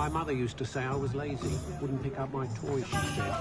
My mother used to say I was lazy, wouldn't pick up my toys, she said.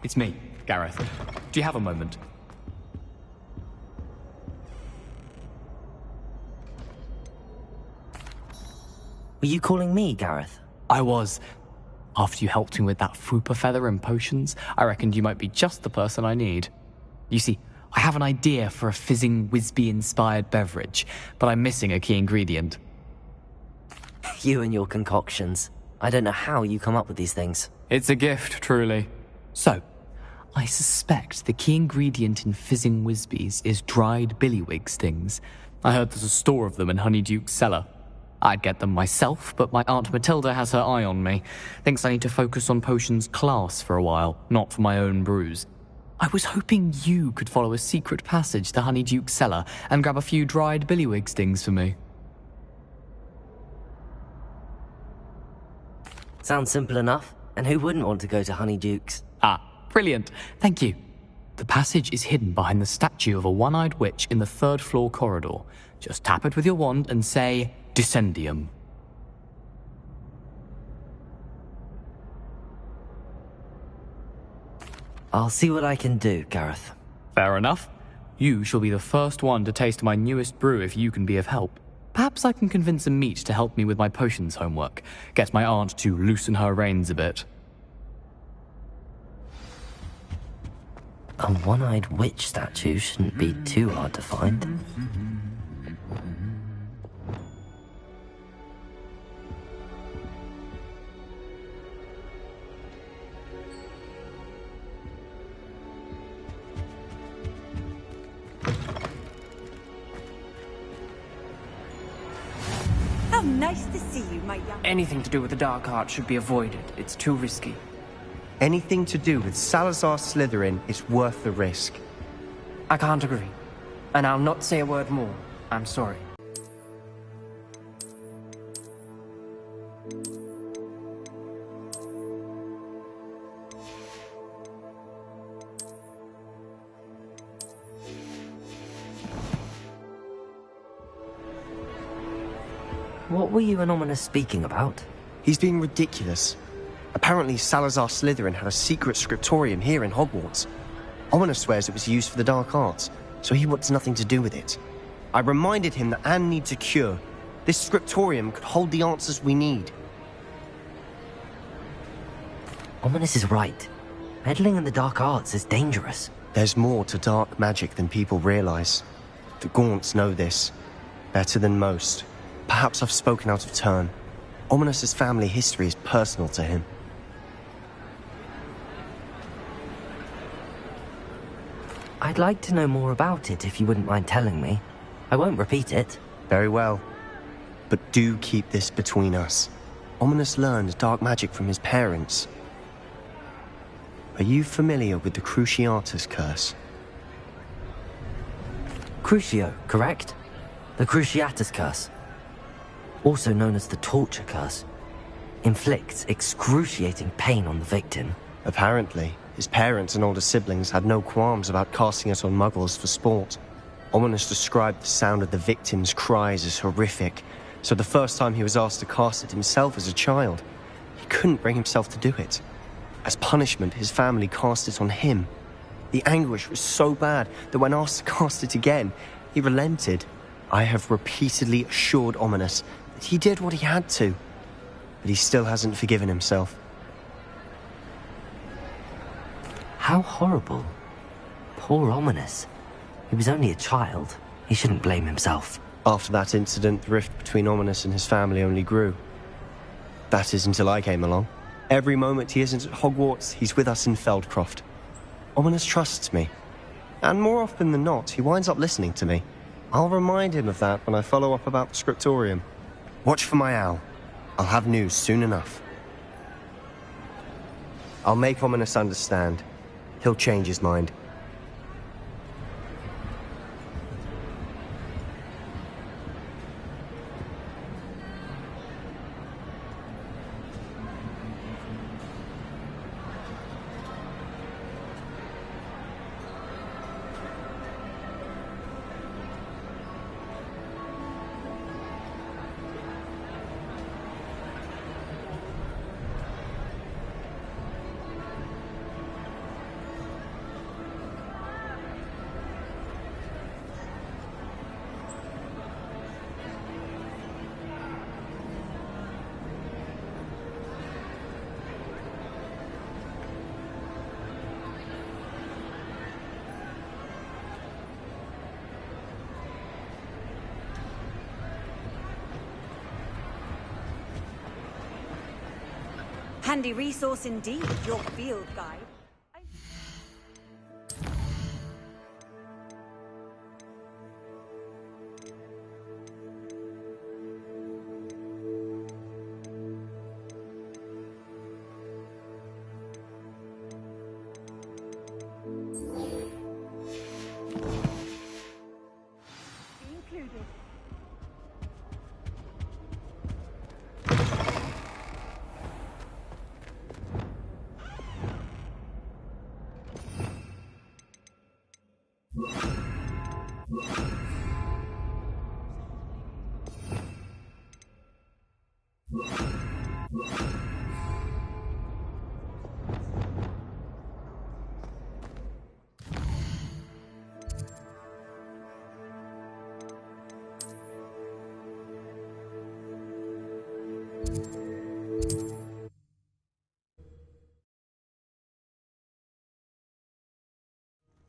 It's me, Gareth. Do you have a moment? Were you calling me, Gareth? I was. After you helped me with that Fupa feather and potions, I reckoned you might be just the person I need. You see, I have an idea for a fizzing Whizbee-inspired beverage, but I'm missing a key ingredient. You and your concoctions. I don't know how you come up with these things. It's a gift, truly. So, I suspect the key ingredient in fizzing Whizbees is dried billywig stings. I heard there's a store of them in Honeyduke's cellar. I'd get them myself, but my Aunt Matilda has her eye on me. Thinks I need to focus on potions class for a while, not for my own brews. I was hoping you could follow a secret passage to Honeyduke's cellar and grab a few dried billywig stings for me. Sounds simple enough. And who wouldn't want to go to Honeyduke's? Ah, brilliant. Thank you. The passage is hidden behind the statue of a one-eyed witch in the third-floor corridor. Just tap it with your wand and say, Descendium. I'll see what I can do, Gareth. Fair enough. You shall be the first one to taste my newest brew if you can be of help. Perhaps I can convince a meat to help me with my potions homework. Get my aunt to loosen her reins a bit. A one-eyed witch statue shouldn't be too hard to find. How nice to see you, my young... Anything to do with the dark art should be avoided. It's too risky. Anything to do with Salazar Slytherin is worth the risk. I can't agree. And I'll not say a word more. I'm sorry. What were you and Ominous speaking about? He's being ridiculous. Apparently Salazar Slytherin had a secret scriptorium here in Hogwarts. Ominous swears it was used for the dark arts, so he wants nothing to do with it. I reminded him that Anne needs a cure. This scriptorium could hold the answers we need. Ominous is right. Meddling in the dark arts is dangerous. There's more to dark magic than people realize. The Gaunts know this. Better than most. Perhaps I've spoken out of turn. Ominous's family history is personal to him. I'd like to know more about it if you wouldn't mind telling me. I won't repeat it. Very well. But do keep this between us. Ominous learned dark magic from his parents. Are you familiar with the Cruciatus Curse? Crucio, correct? The Cruciatus Curse. Also known as the Torture Curse. Inflicts excruciating pain on the victim. Apparently, his parents and older siblings had no qualms about casting it on muggles for sport. Ominous described the sound of the victim's cries as horrific, so the first time he was asked to cast it himself as a child, he couldn't bring himself to do it. As punishment, his family cast it on him. The anguish was so bad that when asked to cast it again, he relented. I have repeatedly assured Ominous that he did what he had to, but he still hasn't forgiven himself. How horrible. Poor Ominous. He was only a child. He shouldn't blame himself. After that incident, the rift between Ominous and his family only grew. That is until I came along. Every moment he isn't at Hogwarts, he's with us in Feldcroft. Ominous trusts me. And more often than not, he winds up listening to me. I'll remind him of that when I follow up about the scriptorium. Watch for my owl. I'll have news soon enough. I'll make Ominous understand. He'll change his mind. Handy resource indeed, your field guide. Included.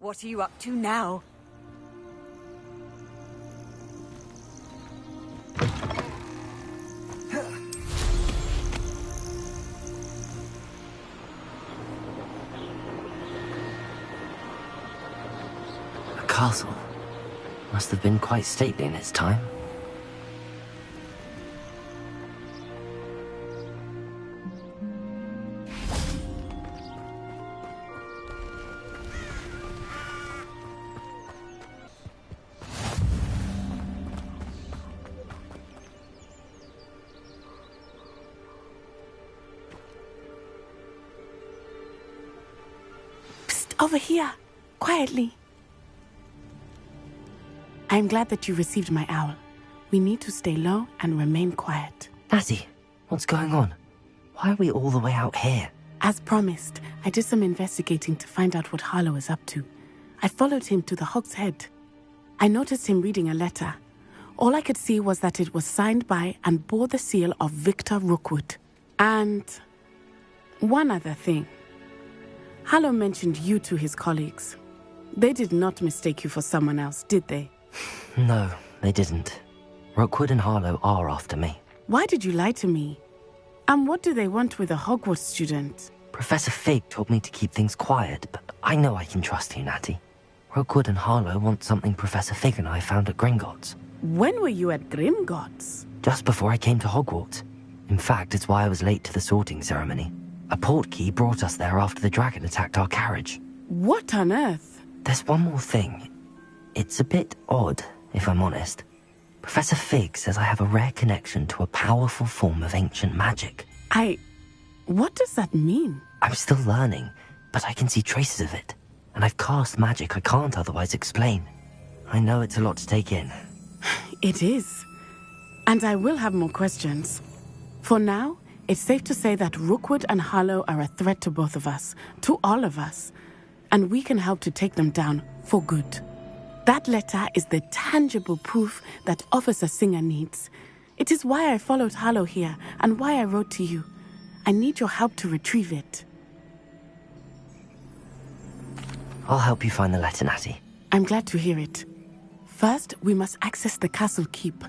What are you up to now? A castle. Must have been quite stately in its time. Over here, quietly. I'm glad that you received my owl. We need to stay low and remain quiet. Natty, what's going on? Why are we all the way out here? As promised, I did some investigating to find out what Harlow is up to. I followed him to the Hog's Head. I noticed him reading a letter. All I could see was that it was signed by and bore the seal of Victor Rookwood. And one other thing. Harlow mentioned you to his colleagues. They did not mistake you for someone else, did they? No, they didn't. Rookwood and Harlow are after me. Why did you lie to me? And what do they want with a Hogwarts student? Professor Fig told me to keep things quiet, but I know I can trust you, Natty. Rookwood and Harlow want something Professor Fig and I found at Gringotts. When were you at Gringotts? Just before I came to Hogwarts. In fact, it's why I was late to the sorting ceremony. A portkey brought us there after the dragon attacked our carriage. What on earth? There's one more thing. It's a bit odd, if I'm honest. Professor Fig says I have a rare connection to a powerful form of ancient magic. What does that mean? I'm still learning, but I can see traces of it. And I've cast magic I can't otherwise explain. I know it's a lot to take in. It is. And I will have more questions. For now, it's safe to say that Rookwood and Harlow are a threat to both of us, to all of us, and we can help to take them down for good. That letter is the tangible proof that Officer Singer needs. It is why I followed Harlow here and why I wrote to you. I need your help to retrieve it. I'll help you find the letter, Natty. I'm glad to hear it. First, we must access the castle keep.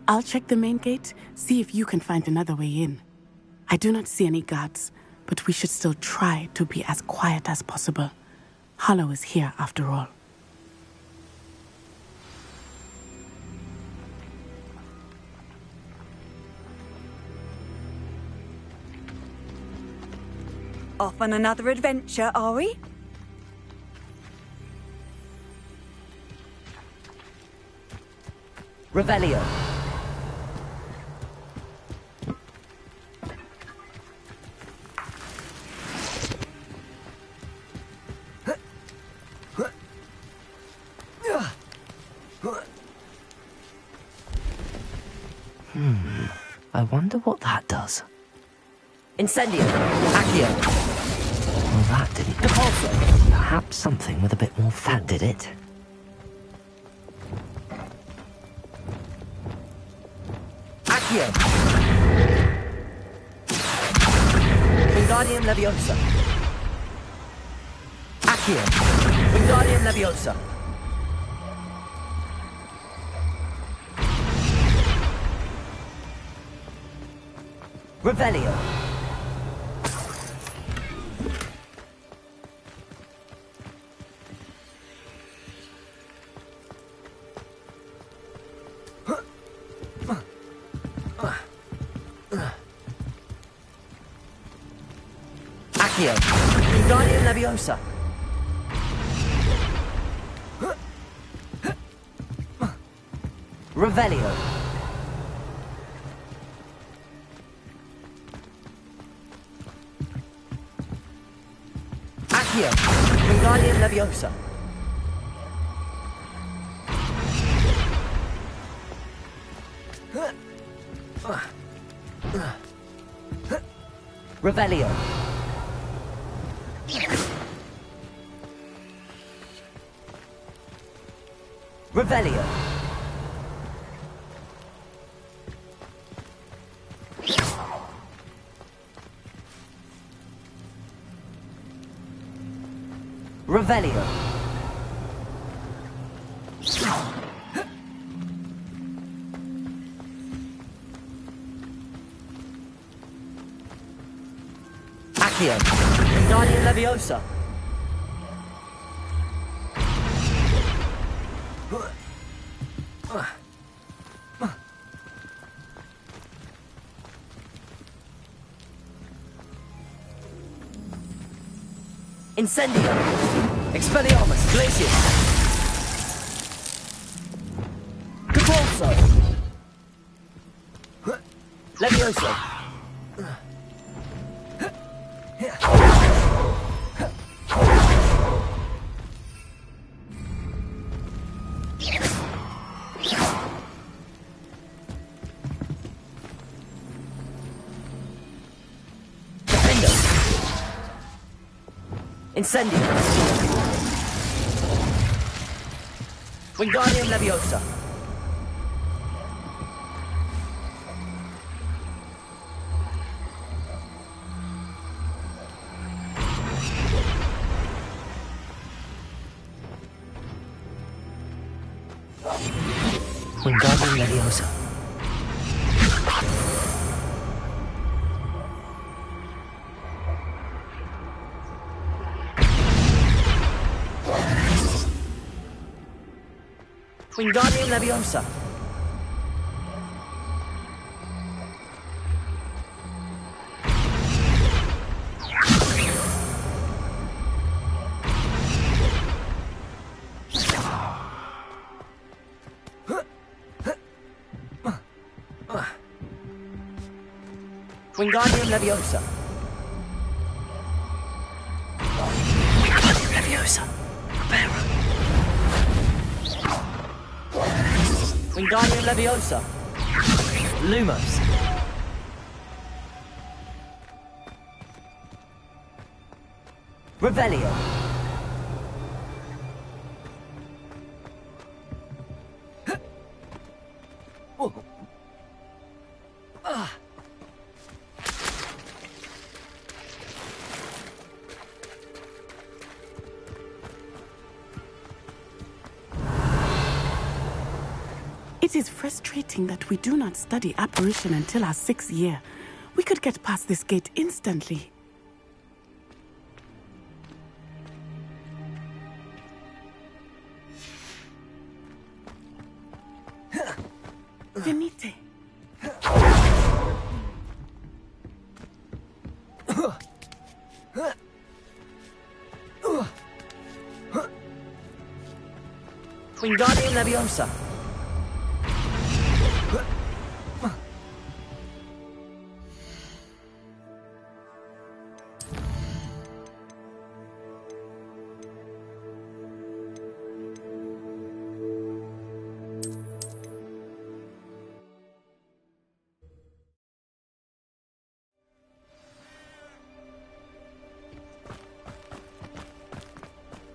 I'll check the main gate, see if you can find another way in. I do not see any guards, but we should still try to be as quiet as possible. Harlow is here after all. Off on another adventure, are we? Revelio. I wonder what that does. Incendio. Accio. Well, that didn't... Depulso. Perhaps something with a bit more fat did it. Accio. Wingardium Leviosa. Accio. Wingardium Leviosa. Revelio. Accio. Wingardium Leviosa. Revelio. Accio. Wingardium Leviosa. Revelio. Revelio. Revelio. Accio. Wingardium Leviosa. Incendio. Expelliarmus. Glacius. Depulso. Leviosa. Defendo. Incendio. Wingardium Leviosa. Wingardium Leviosa. Wingardium Leviosa. Wingardium Leviosa. Wingardium Leviosa. Prepare. Wingardium Leviosa. Lumos. Revelio. It is frustrating that we do not study apparition until our 6th year. We could get past this gate instantly. Venite. Wingardium Leviosa.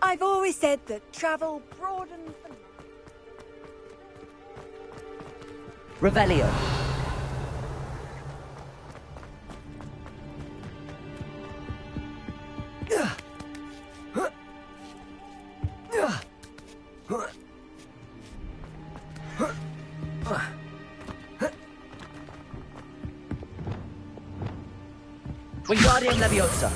I've always said that travel broadens the... Revelio. Wingardium Leviosa.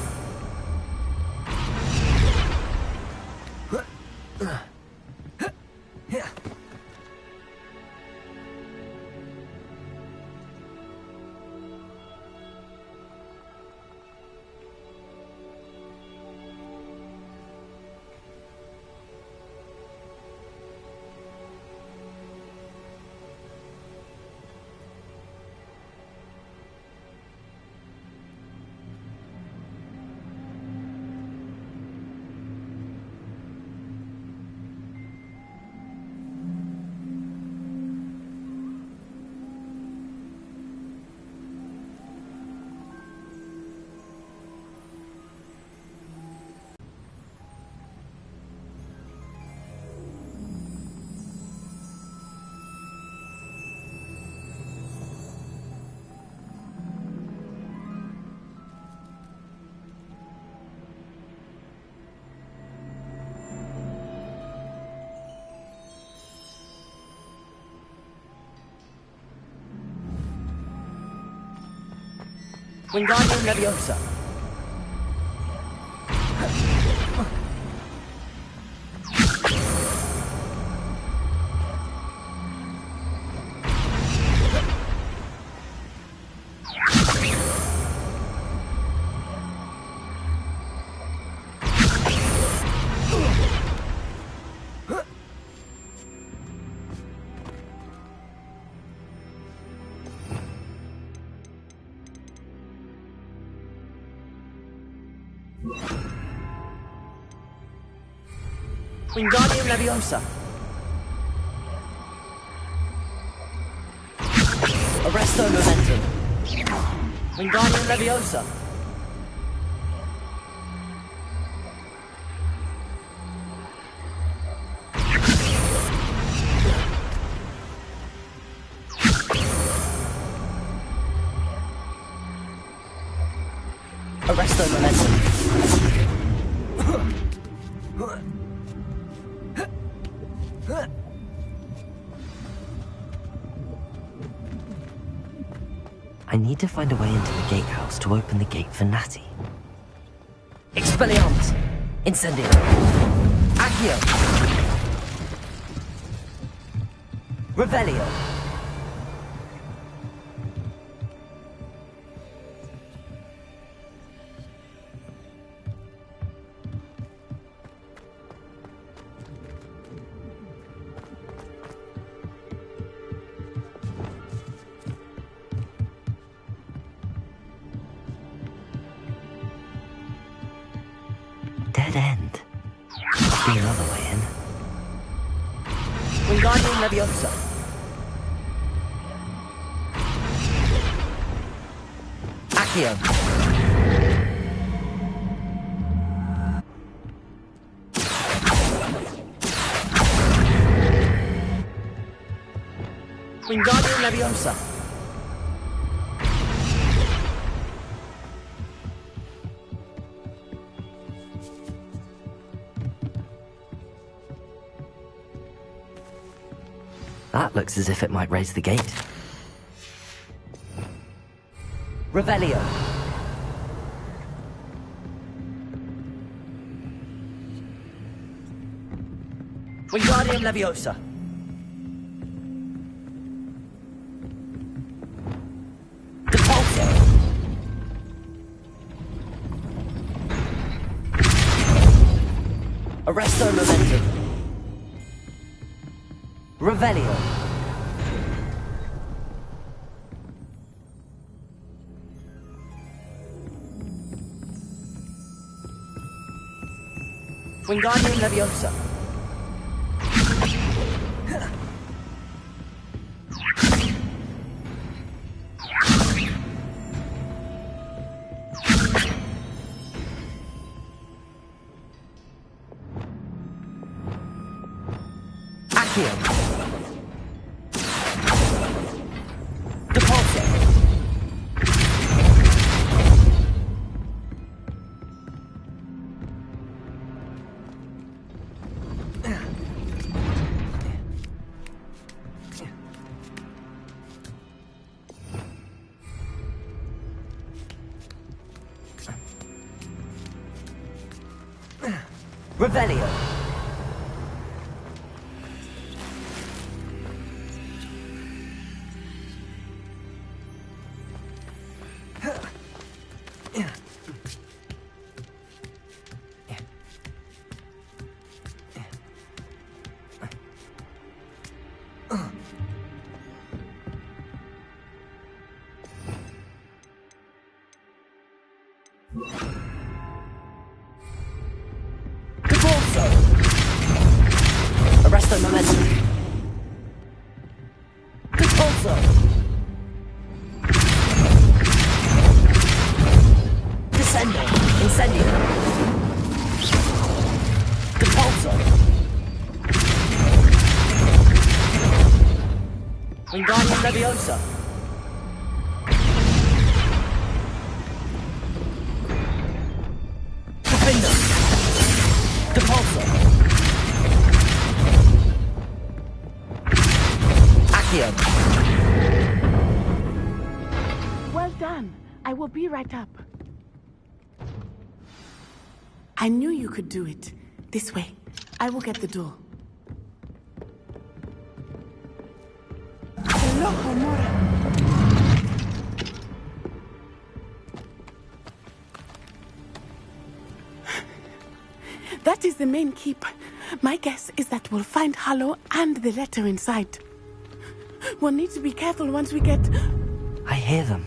Wingardium Leviosa. Wingardium Leviosa. Arresto Momentum. Wingardium Leviosa. Arresto Momentum. I need to find a way into the gatehouse to open the gate for Natty. Expelliarmus! Incendio! Accio! Revelio! Dead end. Must be another way in. Wingardium Leviosa. Accio. Wingardium Leviosa. That looks as if it might raise the gate. Revelio. Wingardium Leviosa. Depulso. Arresto Momentum. Revelio. Wingardium Leviosa. Accio. Depulso. Revelio. Depulso. Arresto Momentum. Depulso. Descendo. Incendio. Depulso. Wingardium Leviosa. Defender. Depulso. Accio. Well done. I will be right up. I knew you could do it. This way. I will get the door. Hello, Homura. That is the main keep. My guess is that we'll find Harlow and the letter inside. We'll need to be careful once we get... I hear them.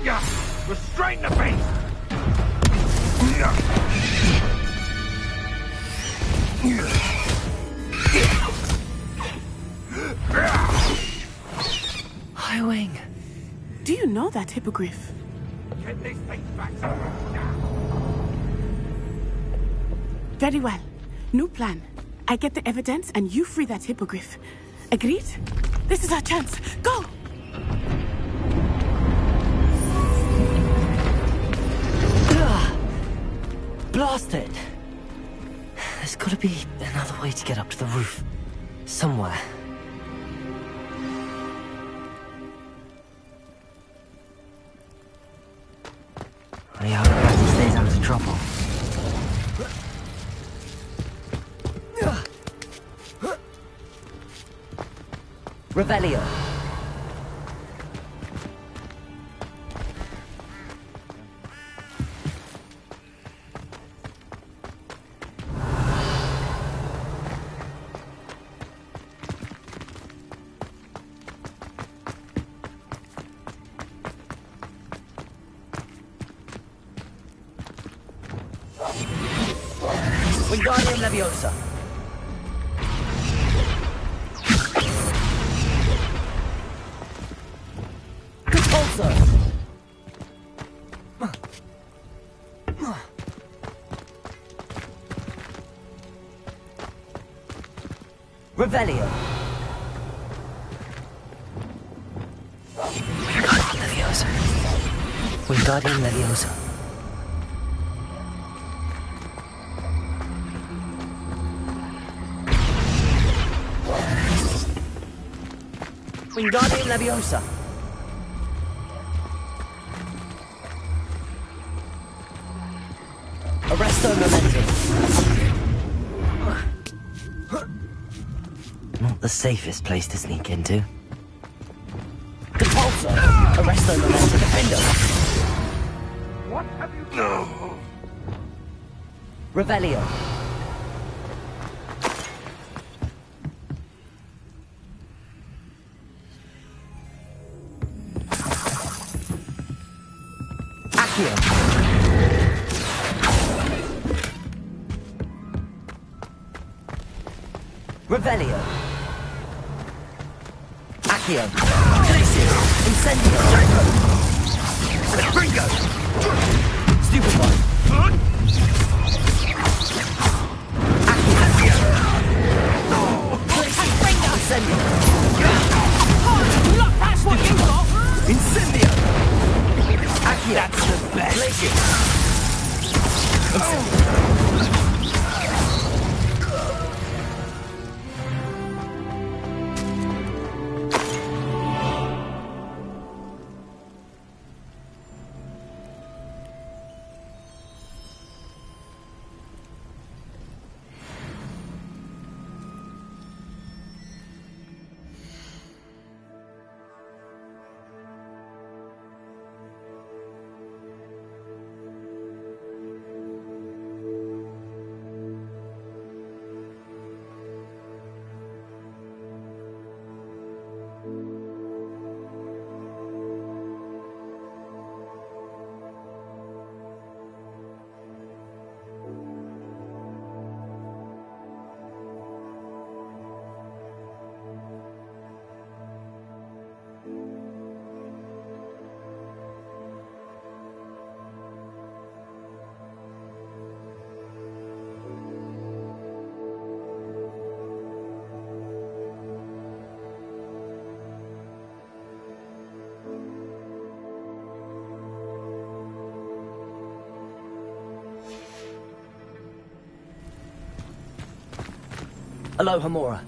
Yeah! Restrain the beast! Highwing. Do you know that hippogriff? Get these things back! Very well. New plan. I get the evidence and you free that hippogriff. Agreed? This is our chance. Go! Blast it! There's gotta be another way to get up to the roof. Somewhere. I hope Patty stays out of trouble. Revelio. Wingardium Leviosa. Depulso. Revelio. Wingardium Leviosa. Wingardium Leviosa. Wingardium Leviosa. Arresto Momentum. Not the safest place to sneak into. Depulso. Arresto Momentum. Defender. What have you done? Revelio. Accio. Revelio. Accio. Glacius. Incendio. Bingo! Stupefy. Accio. Glacius. Incendio. Look, that's what you got! Incendio. Accio. That's the best! Glacius. Incendio. Aloha Mora.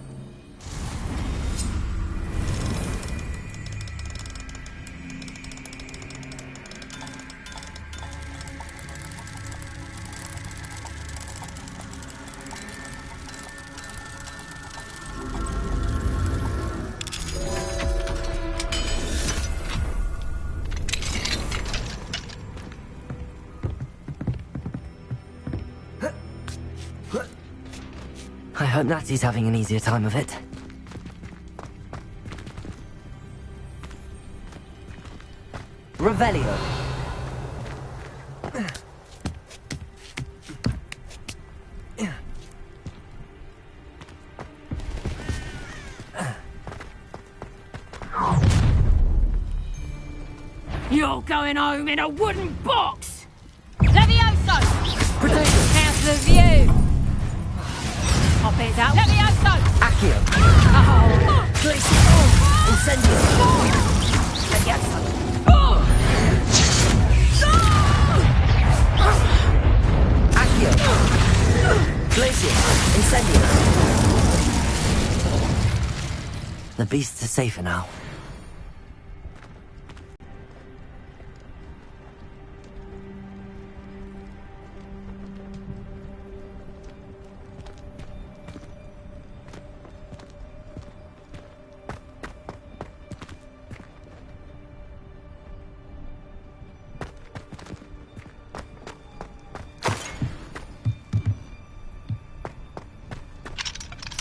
I hope Natty's having an easier time of it. Revelio. You're going home in a wooden box! Levioso! Potato. How's the view? Pop it out. Levioso! Accio. Oh! Glacius. Incendio. Levioso! Accio. Glacius. Incendio. The beasts are safer now.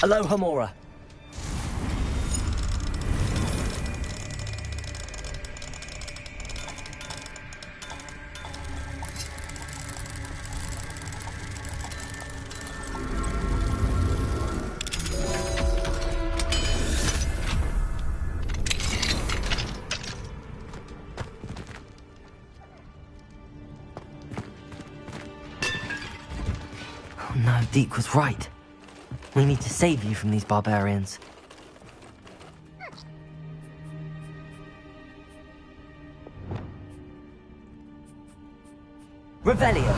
Aloha Mora. Oh no, Deke was right. We need to save you from these barbarians. Revelio.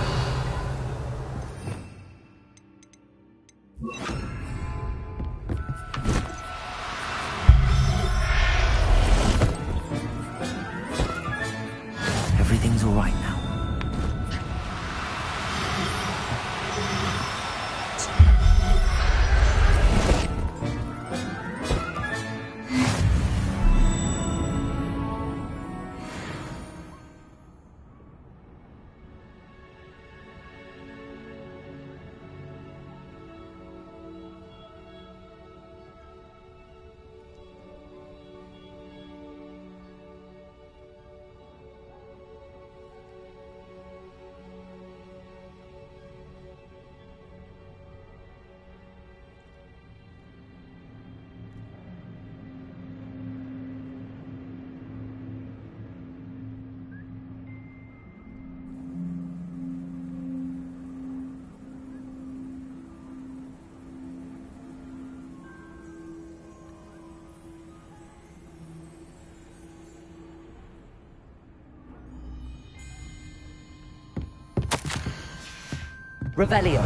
Revelio.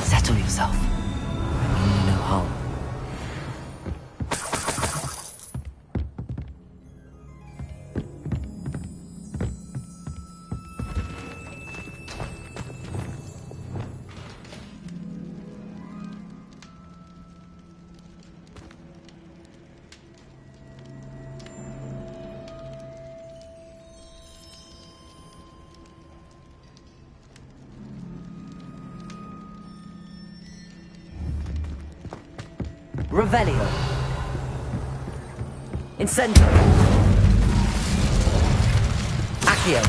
Settle yourself. I mean you no harm. Revelio. Incendio. Accio.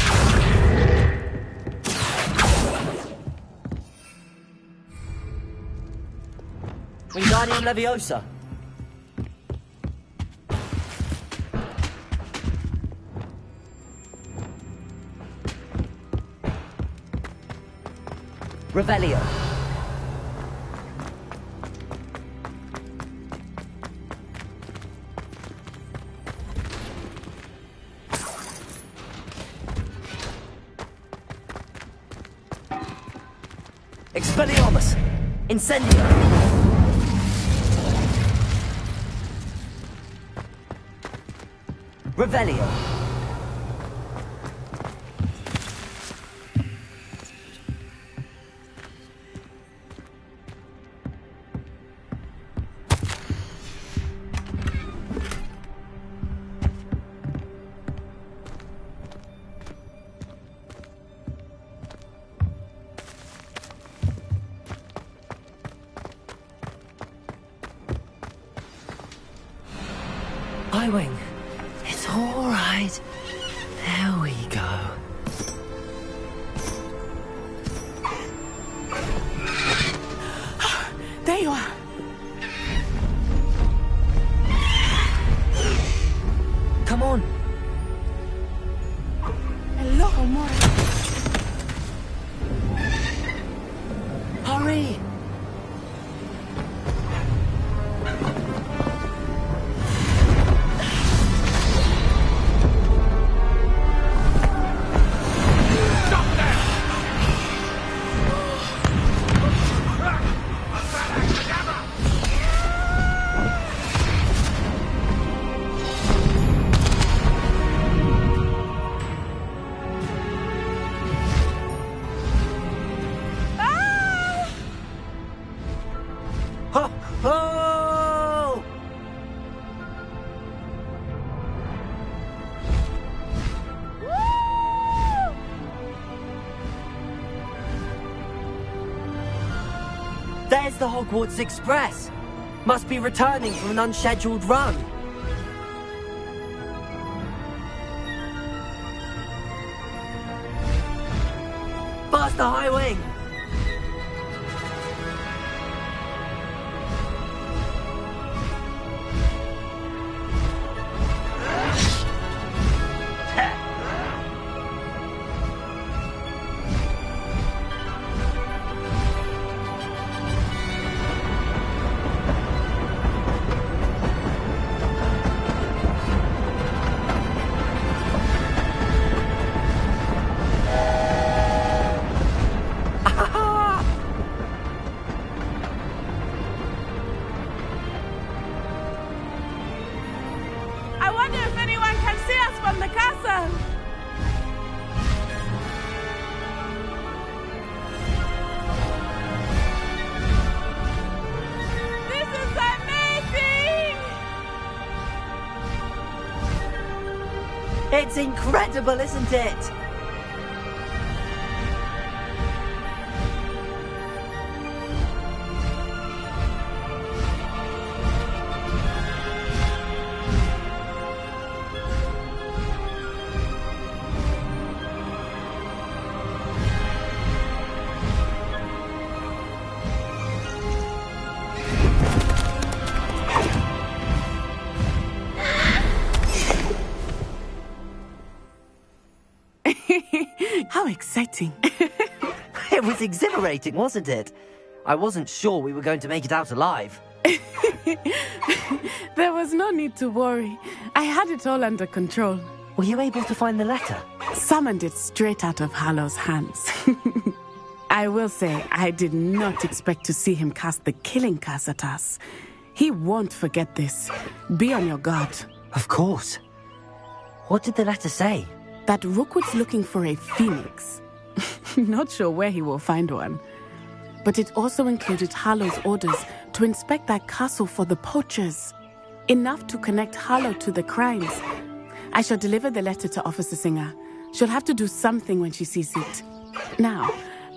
Wingardium Leviosa. Revelio. Expelliarmus! Incendio! Revelio! Wing. It's all right. There we go. There you are. Come on. Hello, amore. Hurry! There's the Hogwarts Express. Must be returning from an unscheduled run. Faster, High Wing! I wonder if anyone can see us from the castle. This is amazing! It's incredible, isn't it? How exciting. It was exhilarating, wasn't it? I wasn't sure we were going to make it out alive. There was no need to worry. I had it all under control. Were you able to find the letter? Summoned it straight out of Hallow's hands. I will say, I did not expect to see him cast the killing curse at us. He won't forget this. Be on your guard. Of course. What did the letter say? That Rookwood's looking for a phoenix. Not sure where he will find one. But it also included Harlow's orders to inspect that castle for the poachers. Enough to connect Harlow to the crimes. I shall deliver the letter to Officer Singer. She'll have to do something when she sees it. Now,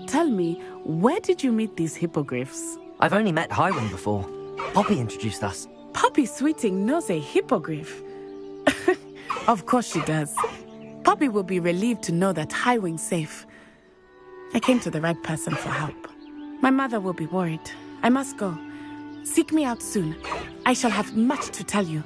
tell me, where did you meet these hippogriffs? I've only met Hiram before. Poppy introduced us. Poppy Sweeting knows a hippogriff. Of course she does. Poppy will be relieved to know that Highwing's safe. I came to the right person for help. My mother will be worried. I must go. Seek me out soon. I shall have much to tell you.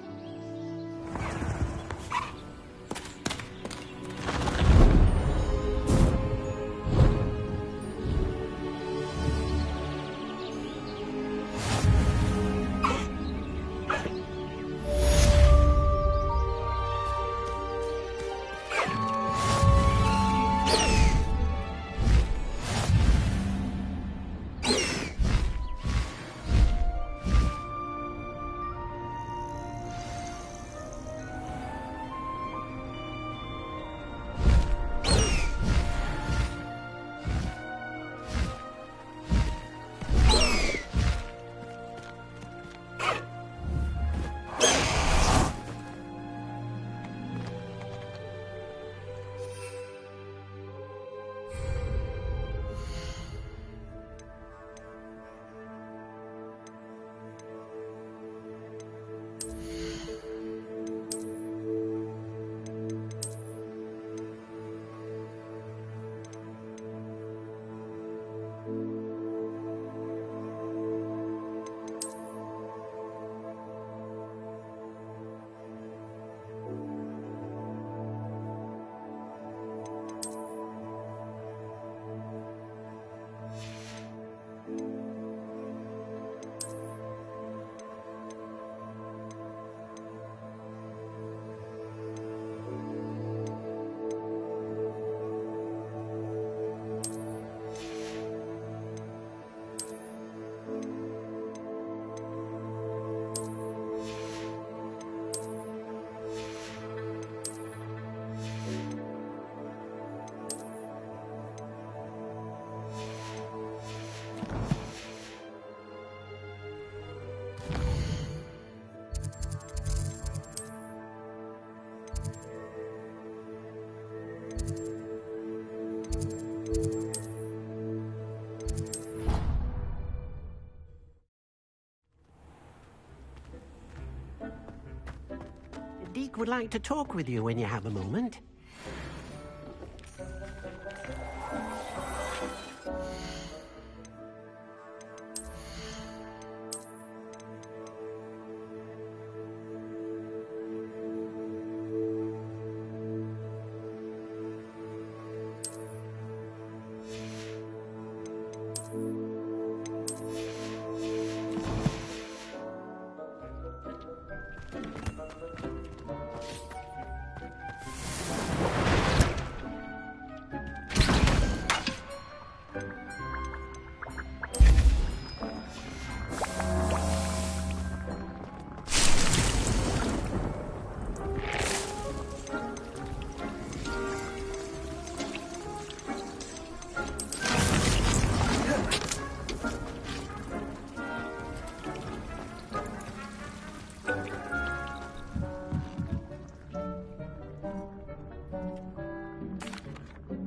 Deke would like to talk with you when you have a moment.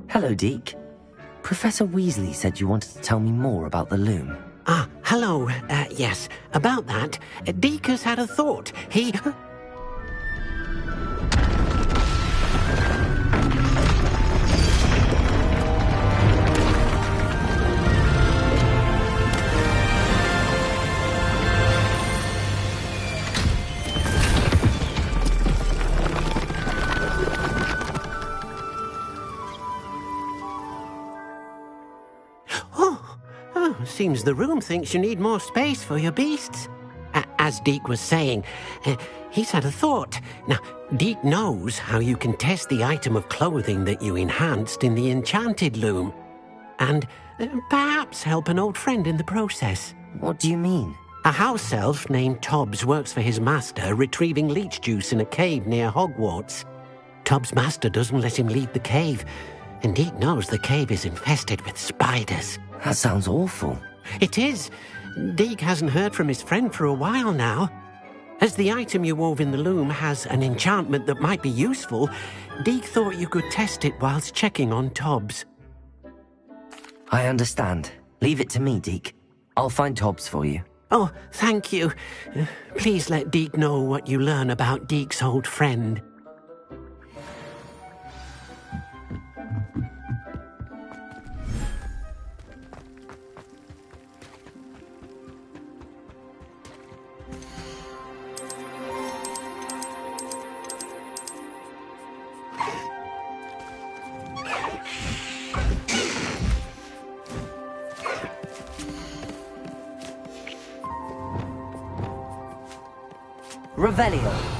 Hello, Deke. Professor Weasley said you wanted to tell me more about the loom. Ah, hello. Yes, about that. Deke has had a thought. He... Seems the room thinks you need more space for your beasts. as Deke was saying, he's had a thought. Now, Deke knows how you can test the item of clothing that you enhanced in the enchanted loom. And perhaps help an old friend in the process. What do you mean? A house elf named Tobbs works for his master, retrieving leech juice in a cave near Hogwarts. Tobbs' master doesn't let him leave the cave, and Deke knows the cave is infested with spiders. That sounds awful. It is. Deke hasn't heard from his friend for a while now. As the item you wove in the loom has an enchantment that might be useful, Deke thought you could test it whilst checking on Tobbs. I understand. Leave it to me, Deke. I'll find Tobbs for you. Oh, thank you. Please let Deke know what you learn about Deke's old friend. Revelio.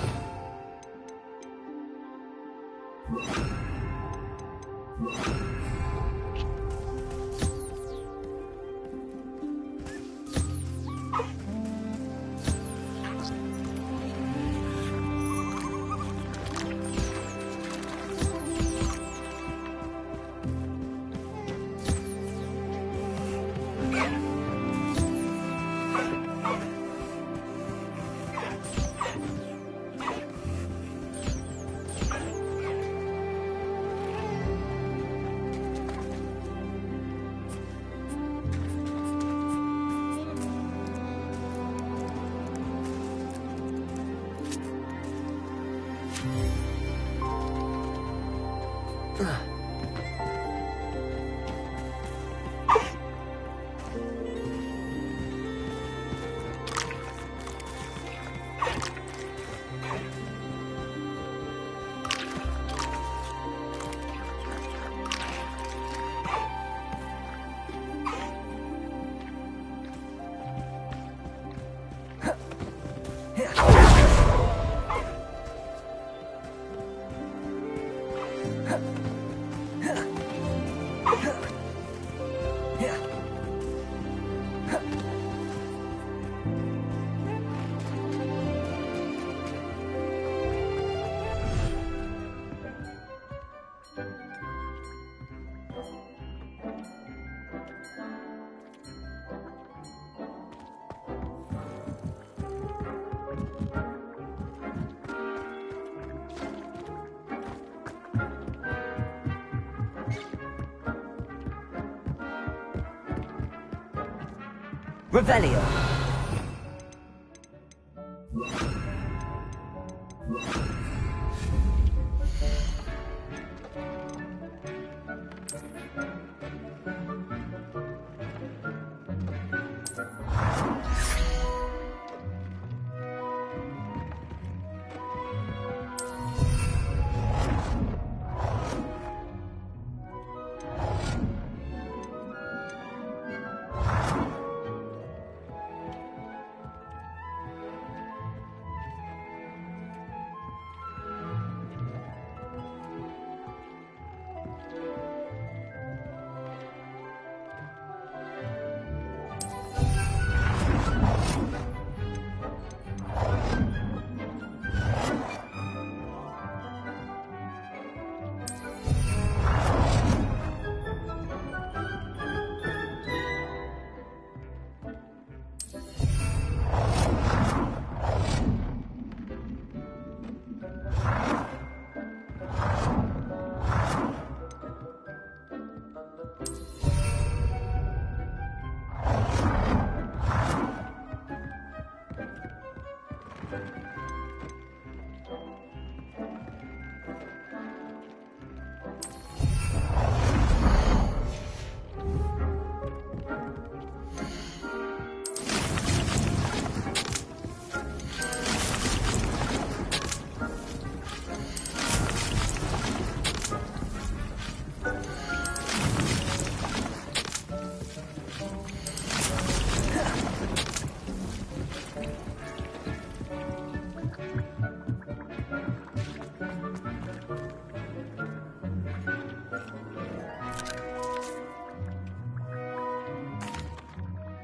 Revelio.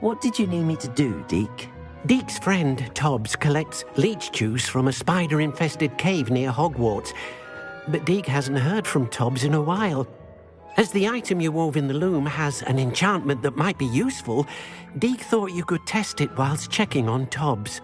What did you need me to do, Deke? Deke's friend, Tobbs, collects leech juice from a spider-infested cave near Hogwarts. But Deke hasn't heard from Tobbs in a while. As the item you wove in the loom has an enchantment that might be useful, Deke thought you could test it whilst checking on Tobbs.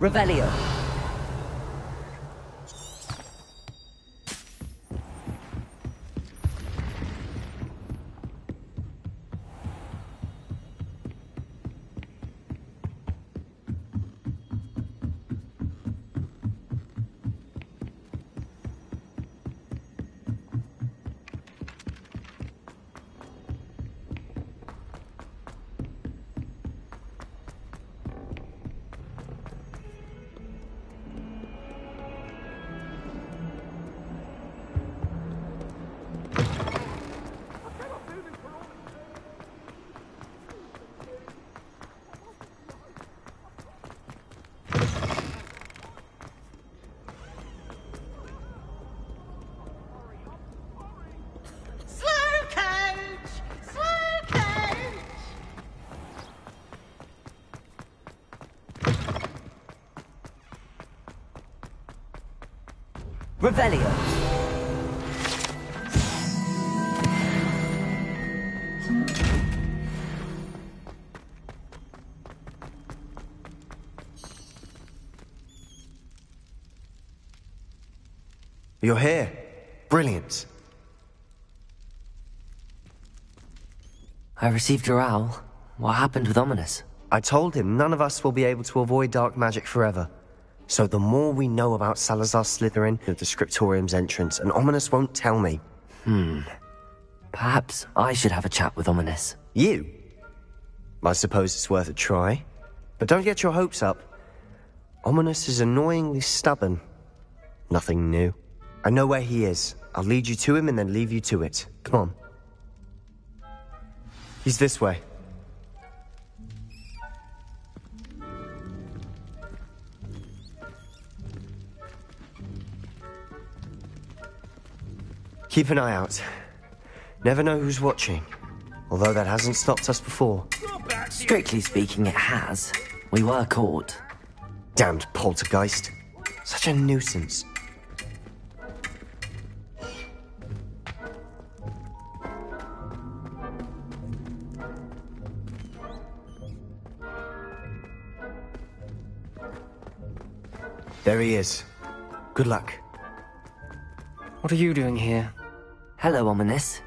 Revelio. Revelio. You're here. Brilliant. I received your owl. What happened with Ominous? I told him none of us will be able to avoid dark magic forever. So the more we know about Salazar Slytherin, the Scriptorium's entrance, and Ominous won't tell me. Perhaps I should have a chat with Ominous. You? I suppose it's worth a try. But don't get your hopes up. Ominous is annoyingly stubborn. Nothing new. I know where he is. I'll lead you to him and then leave you to it. Come on. He's this way. Keep an eye out. Never know who's watching. Although that hasn't stopped us before. Strictly speaking, it has. We were caught. Damned poltergeist. Such a nuisance. There he is. Good luck. What are you doing here? Hello, Ominous.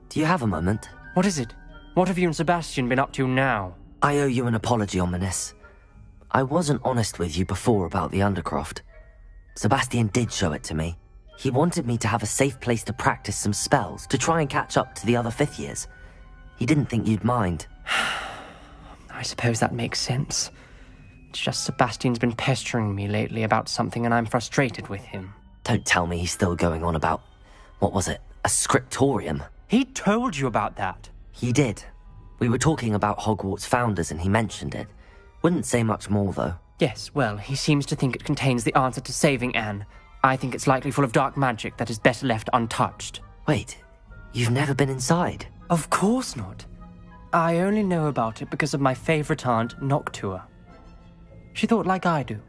Do you have a moment? What is it? What have you and Sebastian been up to now? I owe you an apology, Ominous. I wasn't honest with you before about the Undercroft. Sebastian did show it to me. He wanted me to have a safe place to practice some spells, to try and catch up to the other fifth years. He didn't think you'd mind. I suppose that makes sense. It's just Sebastian's been pestering me lately about something and I'm frustrated with him. Don't tell me he's still going on about, what was it, a scriptorium? He told you about that. He did. We were talking about Hogwarts founders and he mentioned it. Wouldn't say much more, though. Yes, well, he seems to think it contains the answer to saving Anne. I think it's likely full of dark magic that is better left untouched. Wait, you've never been inside? Of course not. I only know about it because of my favorite aunt, Noctua. She thought like I do.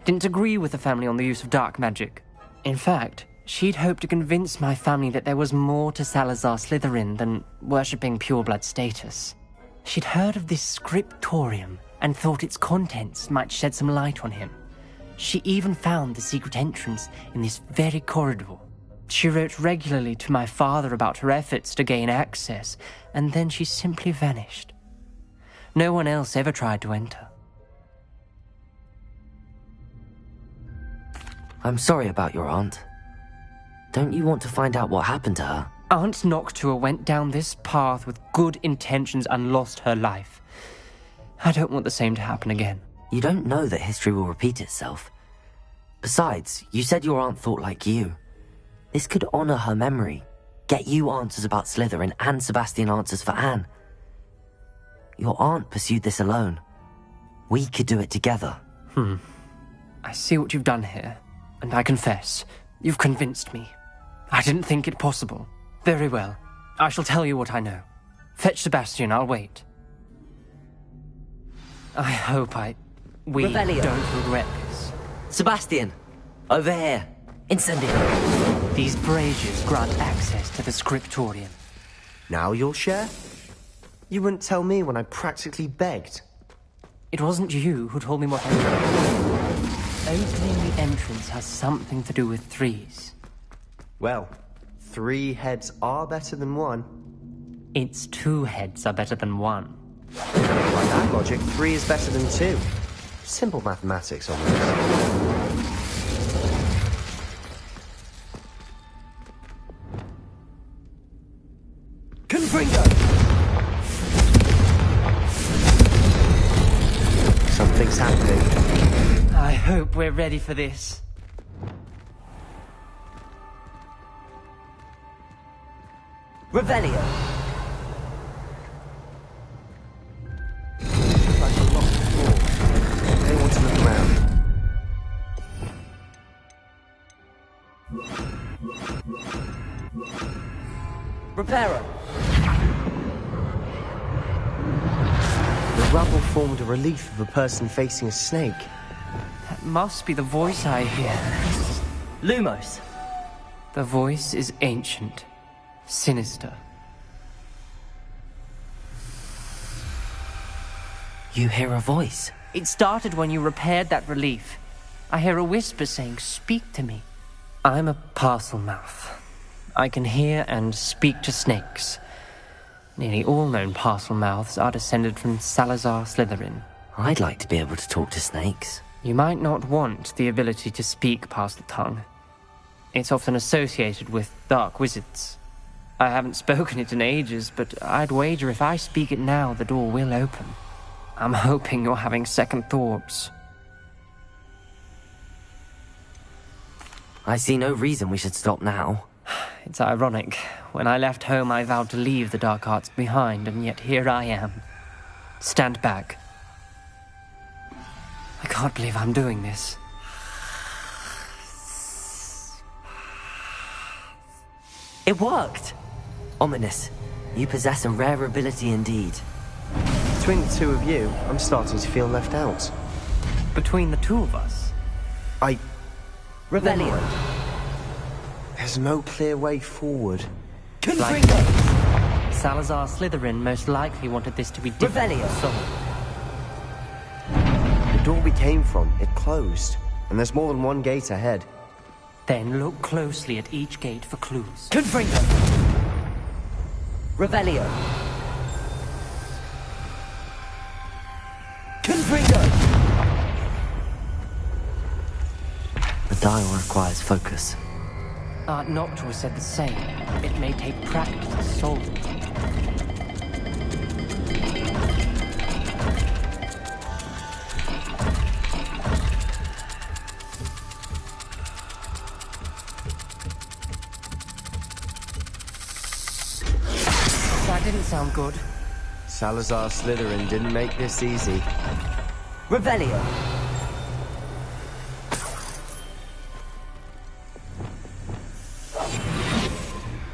Didn't agree with the family on the use of dark magic. In fact, she'd hoped to convince my family that there was more to Salazar Slytherin than worshipping pureblood status. She'd heard of this scriptorium and thought its contents might shed some light on him. She even found the secret entrance in this very corridor. She wrote regularly to my father about her efforts to gain access, and then she simply vanished. No one else ever tried to enter. I'm sorry about your aunt. Don't you want to find out what happened to her? Aunt Noctua went down this path with good intentions and lost her life. I don't want the same to happen again. You don't know that history will repeat itself. Besides, you said your aunt thought like you. This could honor her memory, get you answers about Slytherin and Sebastian answers for Anne. Your aunt pursued this alone. We could do it together. I see what you've done here, and I confess, you've convinced me. I didn't think it possible. Very well. I shall tell you what I know. Fetch Sebastian, I'll wait. I hope we Revelio. don't regret this. Sebastian! Over here! Incendio! These braziers grant access to the scriptorium. Now you'll share? You wouldn't tell me when I practically begged. It wasn't you who told me what I did. Opening the entrance has something to do with threes. Well, 3 heads are better than 1. It's 2 heads are better than 1. By that logic, 3 is better than 2. Simple mathematics on this. Confringo! Something's happening. I hope we're ready for this. Revelio! Like a locked door. They want to look around. Reparo! The rubble formed a relief of a person facing a snake. That must be the voice I hear. Lumos! The voice is ancient, sinister. You hear a voice. It started when you repaired that relief. I hear a whisper saying, "Speak to me." I'm a parcel mouth. I can hear and speak to snakes. Nearly all known parcel mouths are descended from Salazar Slytherin. I'd like to be able to talk to snakes. You might not want the ability to speak past the tongue. It's often associated with dark wizards. I haven't spoken it in ages, but I'd wager if I speak it now, the door will open. I'm hoping you're having second thoughts. I see no reason we should stop now. It's ironic. When I left home, I vowed to leave the dark arts behind, and yet here I am. Stand back. I can't believe I'm doing this. It worked! Ominous. You possess a rare ability indeed. Between the 2 of you, I'm starting to feel left out. Between the 2 of us? Revelio. There's no clear way forward. Confringo! Salazar Slytherin most likely wanted this to be different. Revelio. So, The door we came from, it closed. And there's more than 1 gate ahead. then look closely at each gate for clues. Confringo! Revelio. Confringo! The dial requires focus. Aunt Noctua said the same. It may take practice to solve it. That didn't sound good. Salazar Slytherin didn't make this easy. Revelio.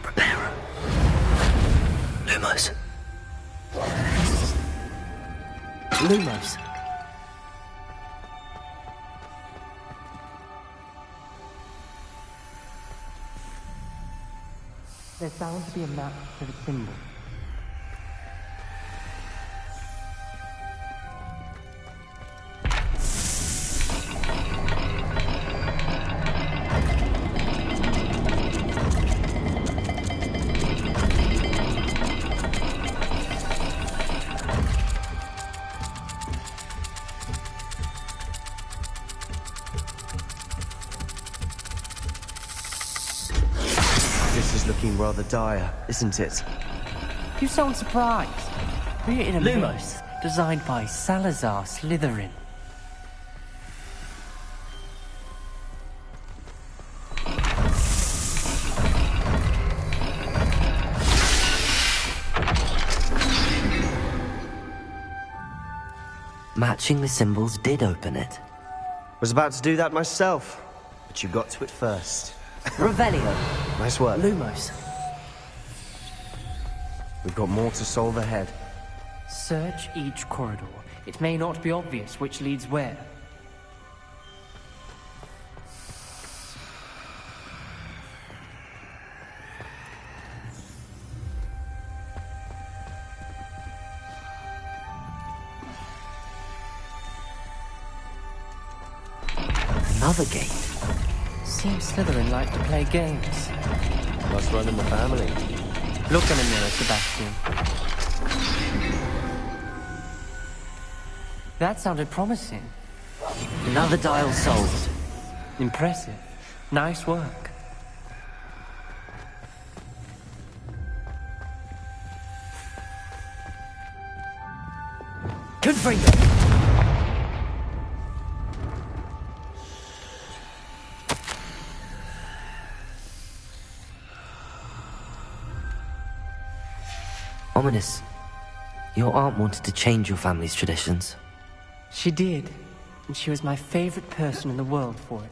Prepare. Lumos. Lumos. There's bound to be a map to the symbol. is looking rather dire, isn't it? You sound surprised. Created a Lumos. myth designed by Salazar Slytherin. Matching the symbols did open it. Was about to do that myself, but you got to it first. Revelio. Nice work. Lumos. We've got more to solve ahead. Search each corridor. It may not be obvious which leads where. Another gate. Seems Slytherin like to play games. Must run in the family. Look in the mirror, Sebastian. That sounded promising. Another dial solved. Impressive. Nice work. Confringo. Ominous. Your aunt wanted to change your family's traditions. She did. And she was my favorite person in the world for it.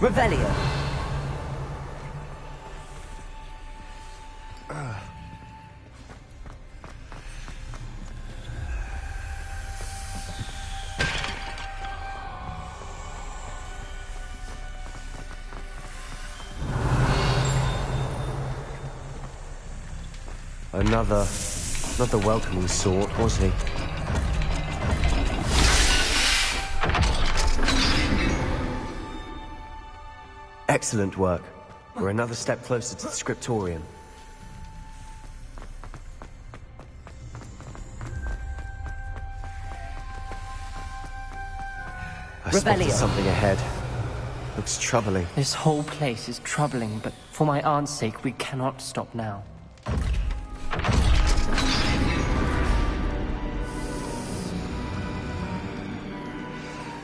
Revelio. Not the welcoming sort, was he? Excellent work. We're another step closer to the scriptorium. I spotted something ahead. Looks troubling. This whole place is troubling, but for my aunt's sake, we cannot stop now.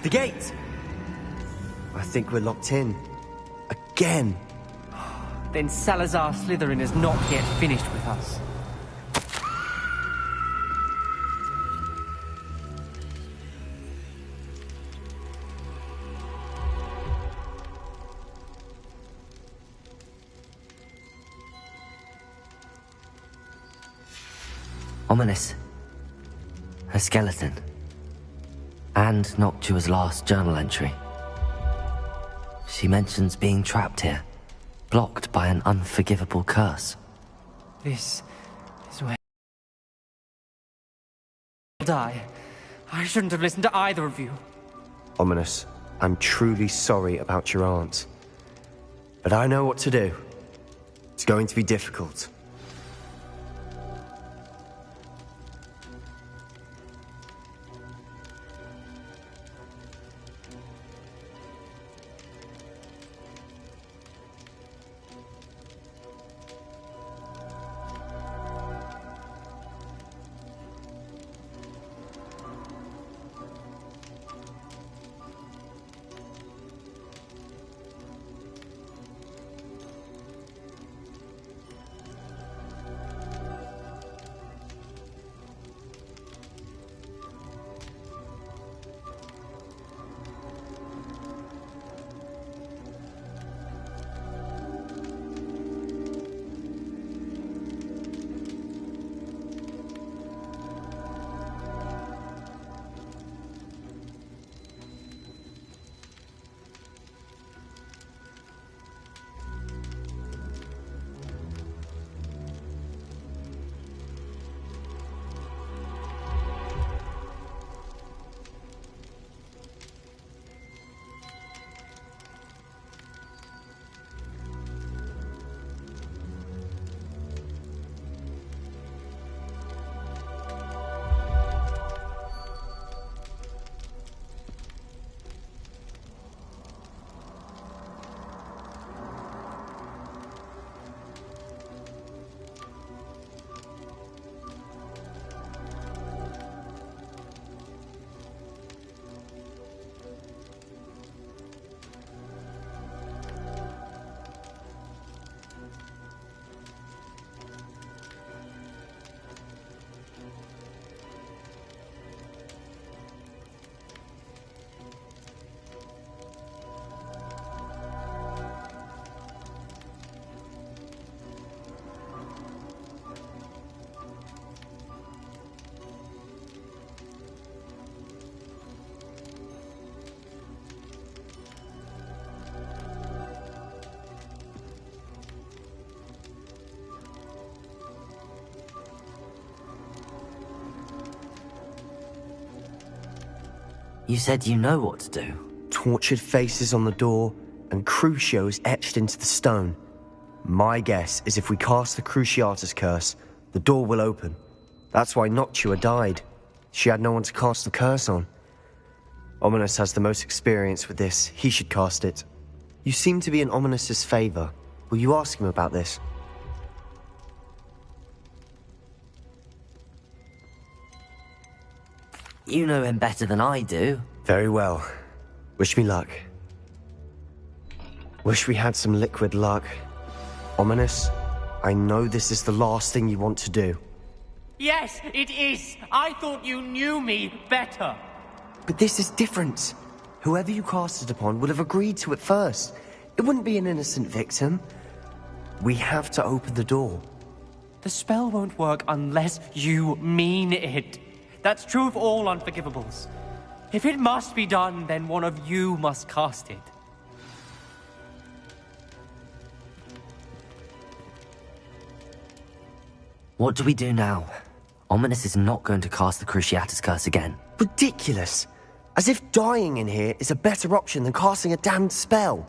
The gate! I think we're locked in. Again! Then Salazar Slytherin is not yet finished with us. Ominous. Her skeleton. And Noctua's last journal entry. She mentions being trapped here, blocked by an unforgivable curse. This is where I'll die. I shouldn't have listened to either of you. Ominous, I'm truly sorry about your aunt. But I know what to do. It's going to be difficult. You said you know what to do. Tortured faces on the door, and Crucios etched into the stone. My guess is if we cast the Cruciatus curse, the door will open. That's why Noctua died. She had no one to cast the curse on. Ominis has the most experience with this. He should cast it. You seem to be in Ominis's favor. Will you ask him about this? You know him better than I do. Very well. Wish me luck. Wish we had some liquid luck. Ominis, I know this is the last thing you want to do. Yes, it is. I thought you knew me better. But this is different. Whoever you cast it upon would have agreed to it first. It wouldn't be an innocent victim. We have to open the door. The spell won't work unless you mean it. That's true of all unforgivables. If it must be done, then one of you must cast it. What do we do now? Ominis is not going to cast the Cruciatus curse again. Ridiculous. As if dying in here is a better option than casting a damned spell.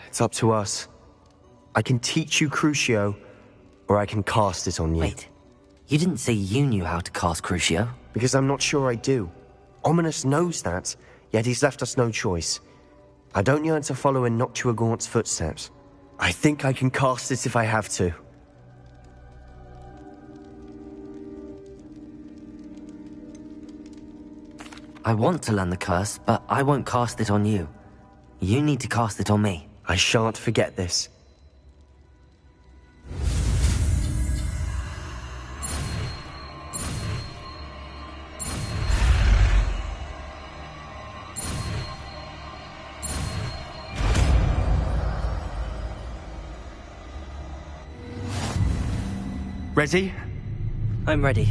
It's up to us. I can teach you Crucio, or I can cast it on you. Wait, you didn't say you knew how to cast Crucio? Because I'm not sure I do. Ominis knows that, yet he's left us no choice. I don't yearn to follow in Noctua Gaunt's footsteps. I think I can cast it if I have to. I want to learn the curse, but I won't cast it on you. You need to cast it on me. I shan't forget this. Ready? I'm ready.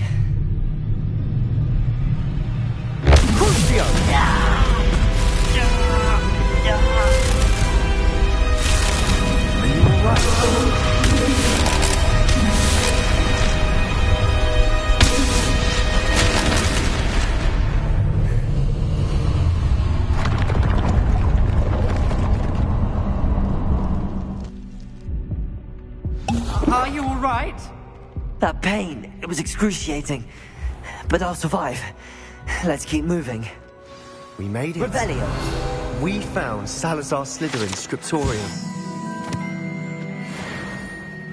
Are you all right? That pain, it was excruciating. But I'll survive. Let's keep moving. We made it. Revelio! We found Salazar Slytherin's scriptorium.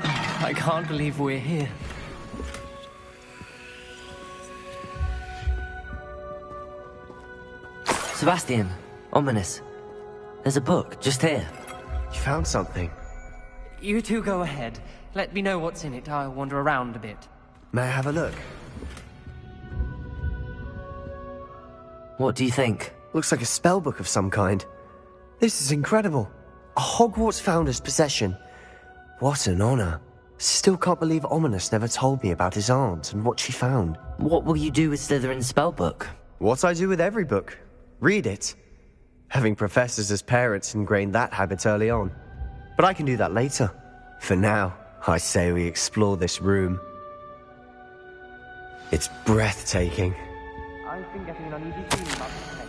I can't believe we're here. Sebastian, Ominis. There's a book, just here. You found something. You two go ahead. Let me know what's in it. I'll wander around a bit. May I have a look? What do you think? Looks like a spellbook of some kind. This is incredible. A Hogwarts founder's possession. What an honor. Still can't believe Ominis never told me about his aunt and what she found. What will you do with Slytherin's spellbook? What I do with every book. Read it. Having professors as parents ingrained that habit early on. But I can do that later. For now, I say we explore this room. It's breathtaking. I've been getting an uneasy feeling about this place.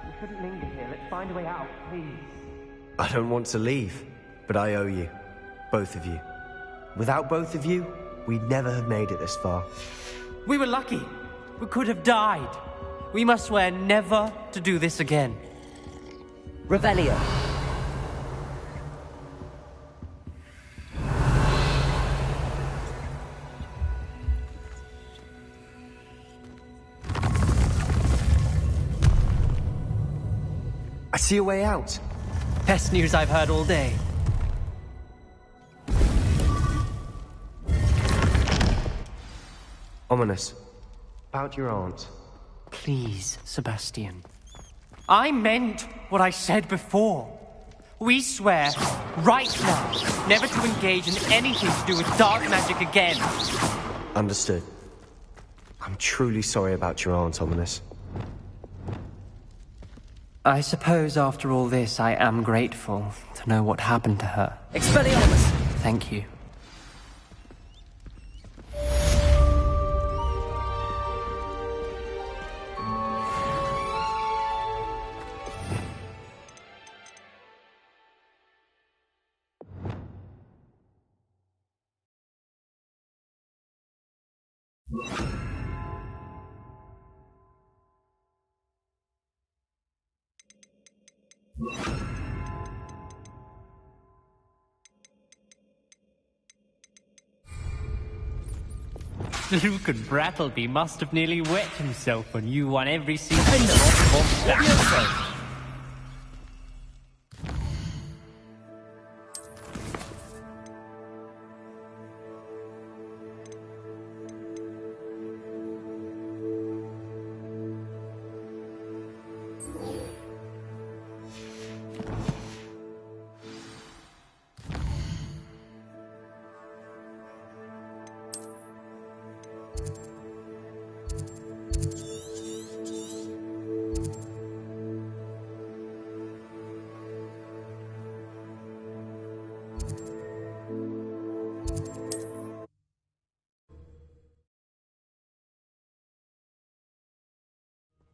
We shouldn't linger here. Let's find a way out, please. I don't want to leave, but I owe you. Both of you. Without both of you, we'd never have made it this far. We were lucky. We could have died. We must swear never to do this again. Revelio! I see a way out. Best news I've heard all day. Ominis, about your aunt. Please, Sebastian. I meant what I said before. We swear, right now, never to engage in anything to do with dark magic again. Understood. I'm truly sorry about your aunt, Ominis. I suppose after all this, I am grateful to know what happened to her. Expelliarmus! Thank you. Luke and Brattleby must have nearly wet himself when you won every single possible.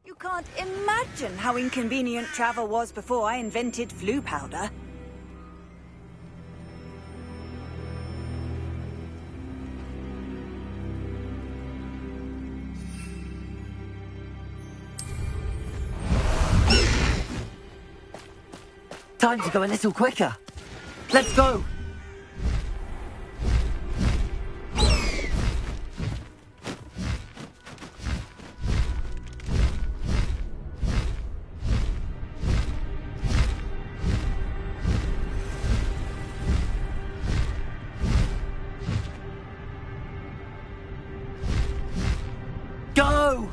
You can't imagine how inconvenient travel was before I invented flu powder. Time to go a little quicker. Let's go! Go!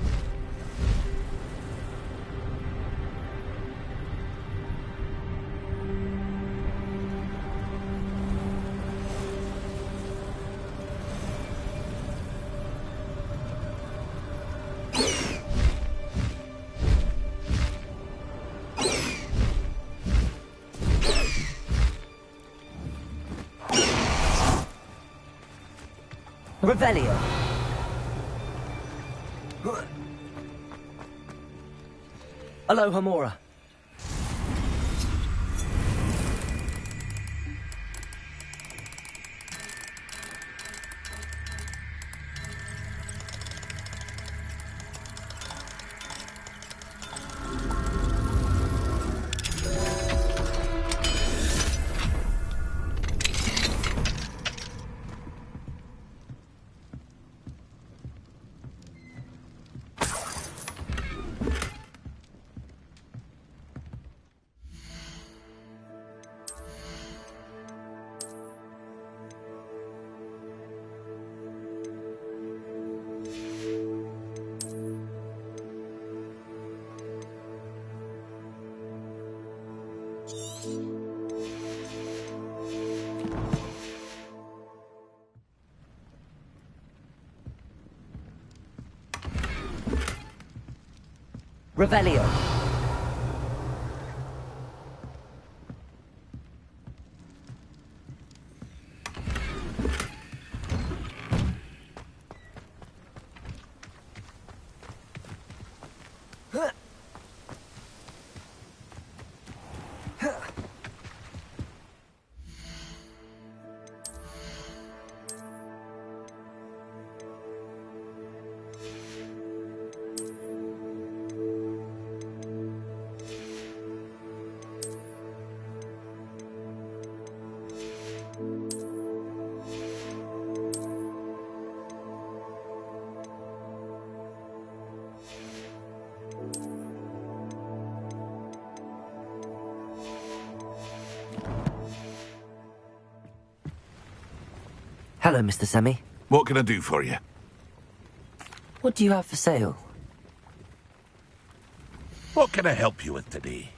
Revelio. Aloha Mora. Revelio. Hello, Mr. Semi. What can I do for you? What do you have for sale? What can I help you with today?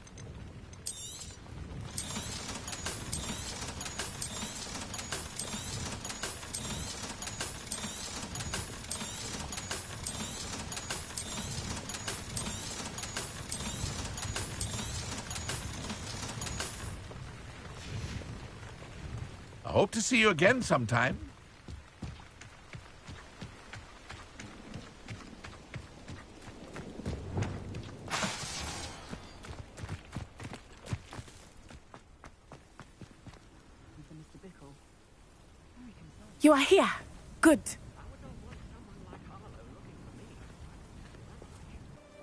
I hope to see you again sometime. You are here. Good.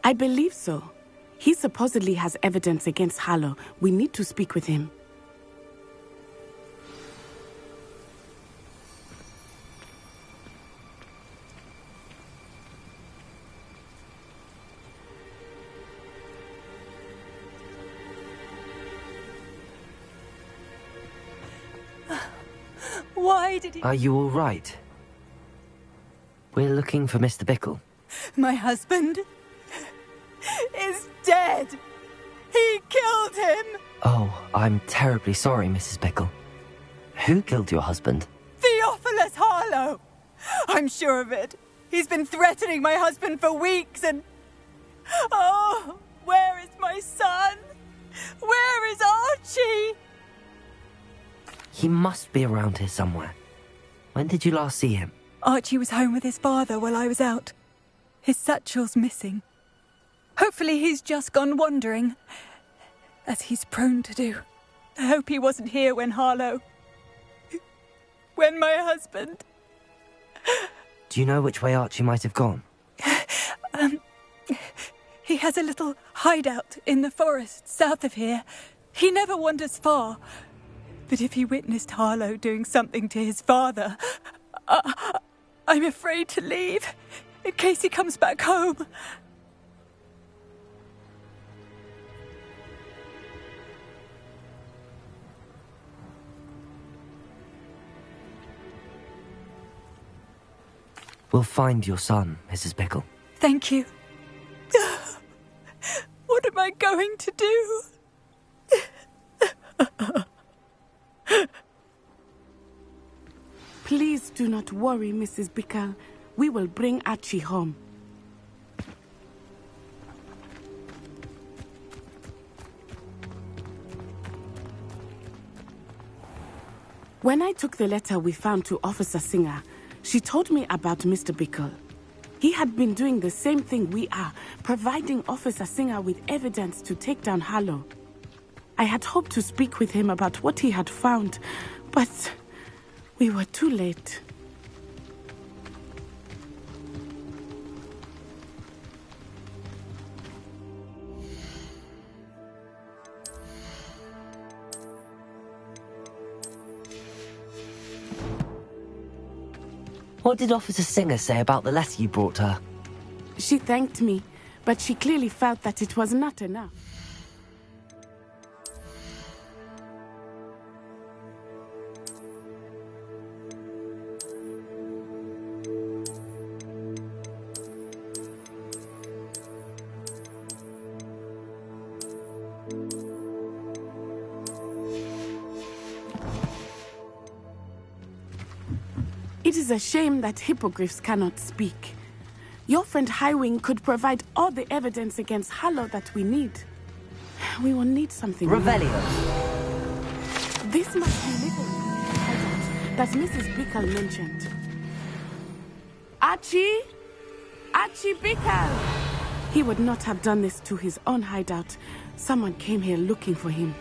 I believe so. He supposedly has evidence against Harlow. We need to speak with him. Why did he... Are you all right? We're looking for Mr. Bickle. My husband is dead. He killed him. Oh, I'm terribly sorry, Mrs. Bickle. Who killed your husband? Theophilus Harlow. I'm sure of it. He's been threatening my husband for weeks and... Oh, where is my son? Where is Archie? He must be around here somewhere. When did you last see him? Archie was home with his father while I was out. His satchel's missing. Hopefully he's just gone wandering, as he's prone to do. I hope he wasn't here when Harlow... when my husband... Do you know which way Archie might have gone? He has a little hideout in the forest south of here. He never wanders far. But if he witnessed Harlow doing something to his father, I'm afraid to leave, in case he comes back home. We'll find your son, Mrs. Bickle. Thank you. What am I going to do? Please do not worry, Mrs. Bickle. We will bring Archie home. When I took the letter we found to Officer Singer, she told me about Mr. Bickle. He had been doing the same thing we are, providing Officer Singer with evidence to take down Harlow. I had hoped to speak with him about what he had found, but we were too late. What did Officer Singer say about the letter you brought her? She thanked me, but she clearly felt that it was not enough. It is a shame that hippogriffs cannot speak. Your friend Highwing could provide all the evidence against Harlow that we need. We will need something Revelio. more. This must be little that Mrs. Bickle mentioned. Archie? Archie Bickle! He would not have done this to his own hideout. Someone came here looking for him.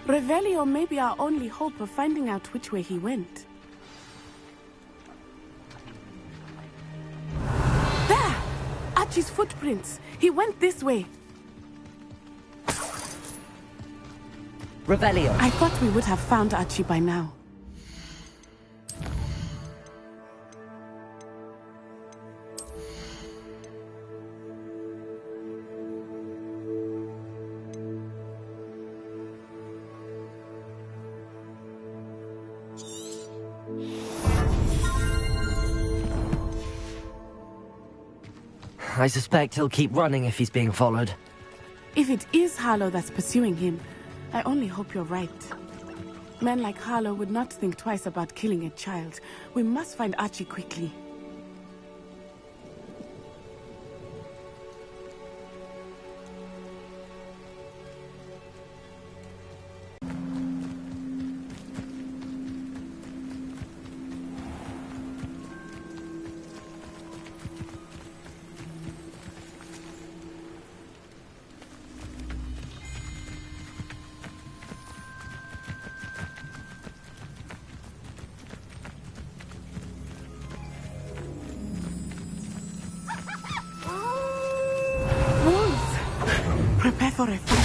Revelio may be our only hope of finding out which way he went. There! Archie's footprints. He went this way. Revelio. I thought we would have found Archie by now. I suspect he'll keep running if he's being followed. If it is Harlow that's pursuing him, I only hope you're right. Men like Harlow would not think twice about killing a child. We must find Archie quickly. for a fight.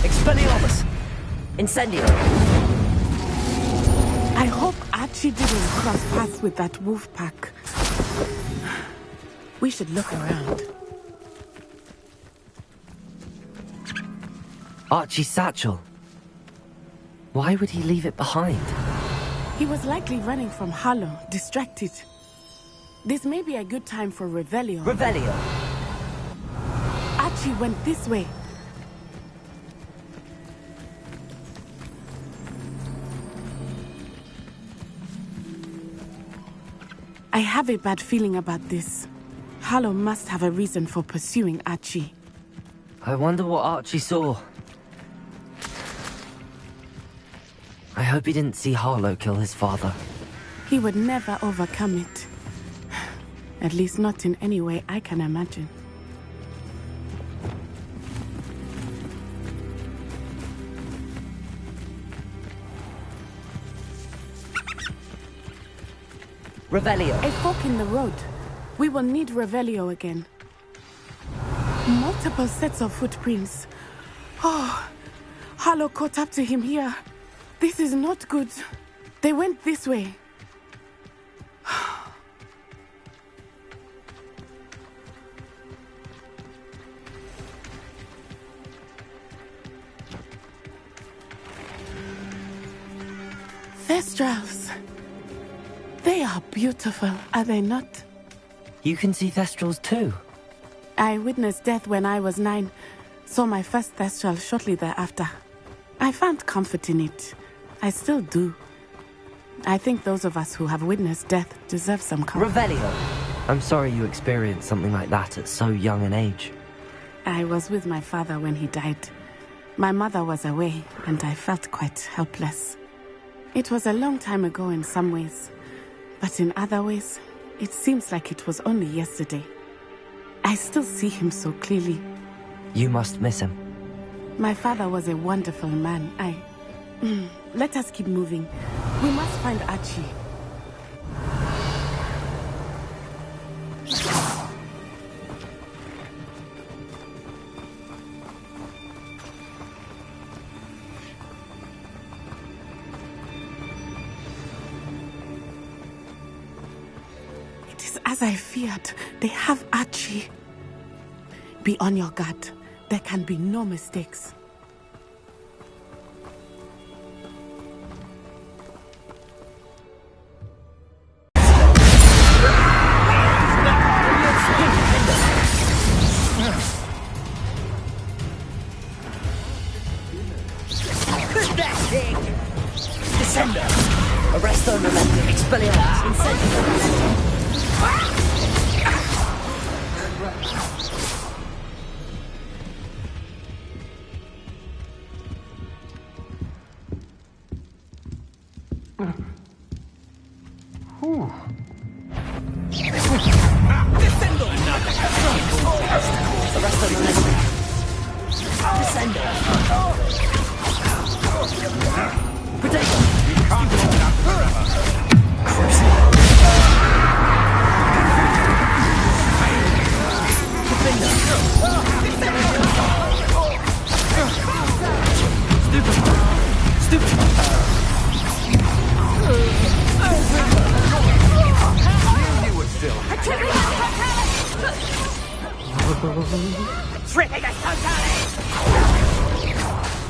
Expelliarmus! Incendio! I hope Archie didn't cross paths with that wolf pack. We should look around. Archie's satchel. Why would he leave it behind? He was likely running from Harlow, distracted. This may be a good time for Revelio. Revelio! Archie went this way. I have a bad feeling about this. Harlow must have a reason for pursuing Archie. I wonder what Archie saw. I hope he didn't see Harlow kill his father. He would never overcome it. At least not in any way I can imagine. Revelio! A fork in the road. We will need Revelio again. Multiple sets of footprints. Oh, Harlow caught up to him here. This is not good. They went this way. Thestrals. They are beautiful, are they not? You can see Thestrals too. I witnessed death when I was 9. Saw my first Thestral shortly thereafter. I found comfort in it. I still do. I think those of us who have witnessed death deserve some comfort. Revelio! I'm sorry you experienced something like that at so young an age. I was with my father when he died. My mother was away, and I felt quite helpless. It was a long time ago in some ways, but in other ways, it seems like it was only yesterday. I still see him so clearly. You must miss him. My father was a wonderful man. Let us keep moving. We must find Archie. It is as I feared. They have Archie. Be on your guard. There can be no mistakes. Descender! Arresto momentum! Expelliarmus! Incendio!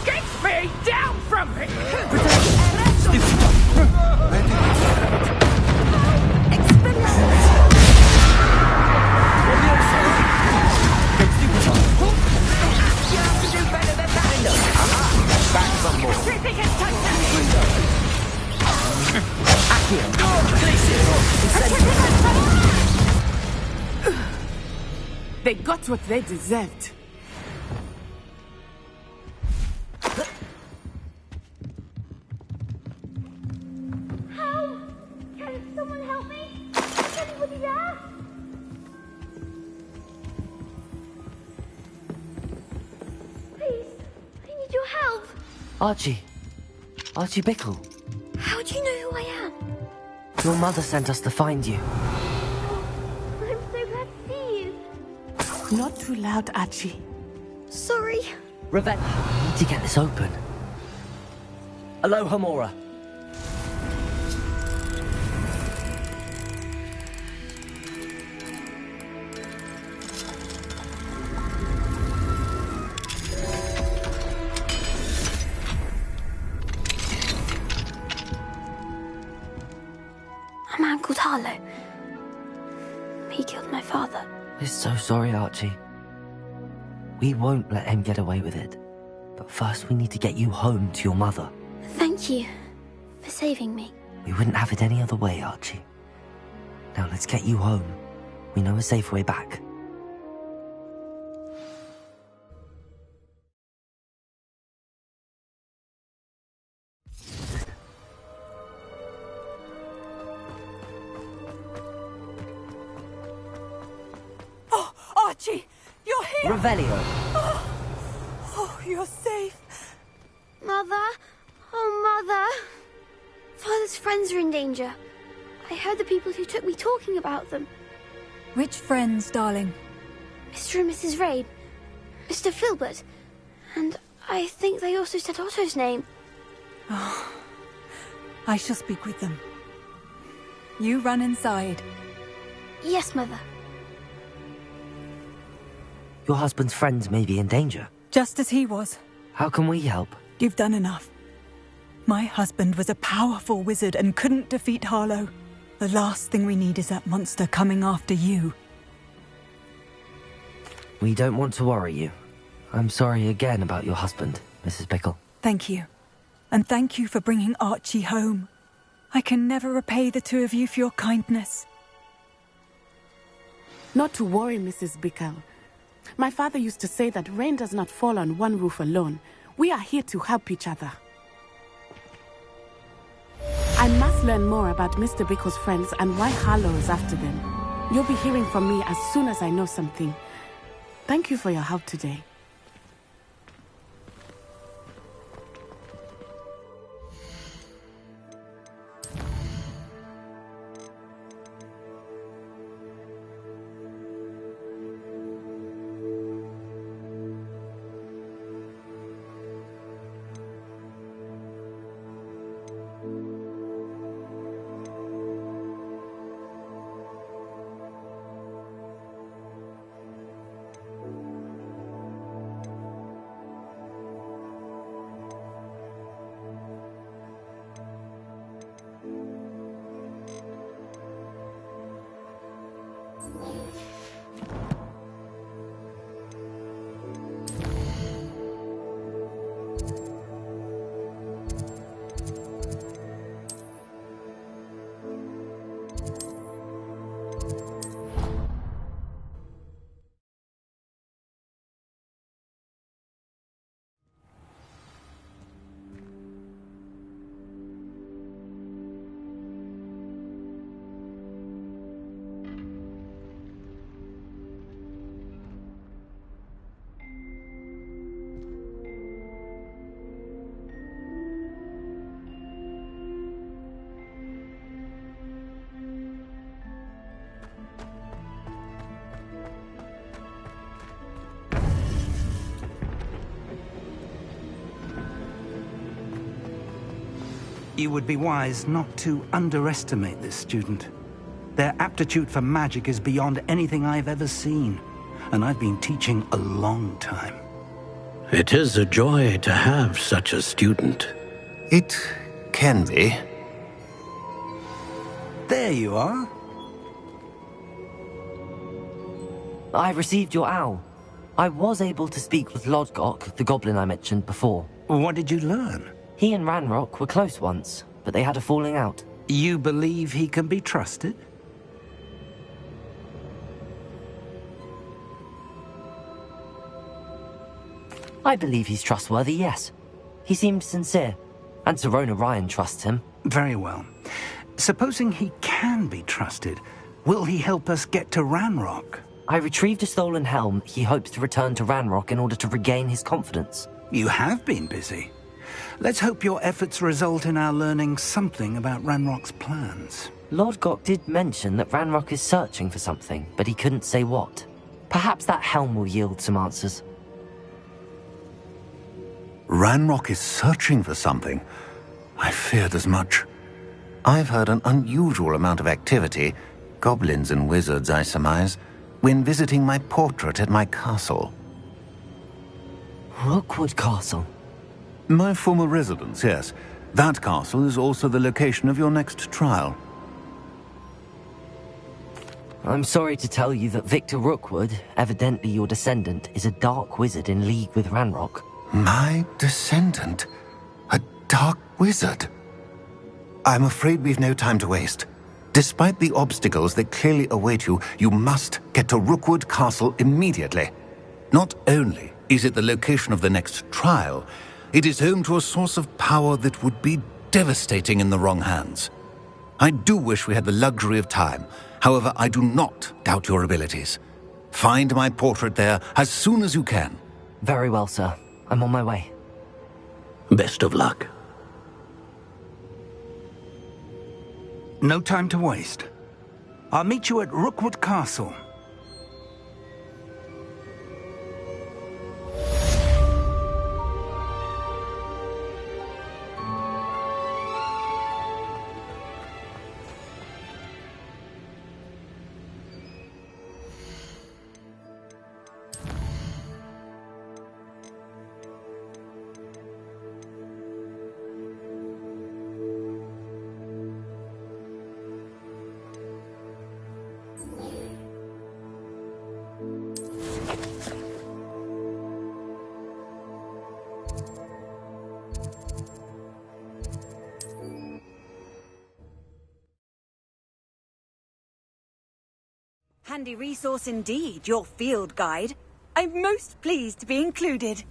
Get me down from here! They got what they deserved. Help! Can someone help me? Is anybody there? Please, I need your help. Archie. Archie Bickle. How do you know who I am? Your mother sent us to find you. I'm so glad to see you. Not too loud, Archie. Sorry. Ravenna, we need to get this open. Aloha, Mora. A man called Harlow. He killed my father. We're so sorry, Archie. We won't let him get away with it. But first we need to get you home to your mother. Thank you for saving me. We wouldn't have it any other way, Archie. Now let's get you home. We know a safe way back. Oh, Archie! You're here! Revelio! Oh, you're safe. Mother? Oh, Mother. Father's friends are in danger. I heard the people who took me talking about them. Which friends, darling? Mr. and Mrs. Rabe. Mr. Filbert. And I think they also said Otto's name. Oh, I shall speak with them. You run inside. Yes, Mother. Your husband's friends may be in danger. Just as he was. How can we help? You've done enough. My husband was a powerful wizard and couldn't defeat Harlow. The last thing we need is that monster coming after you. We don't want to worry you. I'm sorry again about your husband, Mrs. Bickle. Thank you. And thank you for bringing Archie home. I can never repay the two of you for your kindness. Not to worry, Mrs. Bickle. My father used to say that rain does not fall on one roof alone. We are here to help each other. I must learn more about Mr. Bickle's friends and why Harlow is after them. You'll be hearing from me as soon as I know something. Thank you for your help today. You would be wise not to underestimate this student. Their aptitude for magic is beyond anything I've ever seen, and I've been teaching a long time. It is a joy to have such a student. It can be. There you are. I received your owl. I was able to speak with Lodgok, the goblin I mentioned before. What did you learn? He and Ranrock were close once, but they had a falling out. You believe he can be trusted? I believe he's trustworthy, yes. He seemed sincere, and Sirona Ryan trusts him. Very well. Supposing he can be trusted, will he help us get to Ranrock? I retrieved a stolen helm he hopes to return to Ranrock in order to regain his confidence. You have been busy. Let's hope your efforts result in our learning something about Ranrock's plans. Lord Gok did mention that Ranrock is searching for something, but he couldn't say what. Perhaps that helm will yield some answers. Ranrock is searching for something? I feared as much. I've heard an unusual amount of activity, goblins and wizards, I surmise, when visiting my portrait at my castle. Rookwood Castle? My former residence, yes. That castle is also the location of your next trial. I'm sorry to tell you that Victor Rookwood, evidently your descendant, is a dark wizard in league with Ranrock. My descendant? A dark wizard? I'm afraid we've no time to waste. Despite the obstacles that clearly await you, you must get to Rookwood Castle immediately. Not only is it the location of the next trial, it is home to a source of power that would be devastating in the wrong hands. I do wish we had the luxury of time. However, I do not doubt your abilities. Find my portrait there as soon as you can. Very well, sir. I'm on my way. Best of luck. No time to waste. I'll meet you at Rookwood Castle. Handy resource indeed, your field guide. I'm most pleased to be included.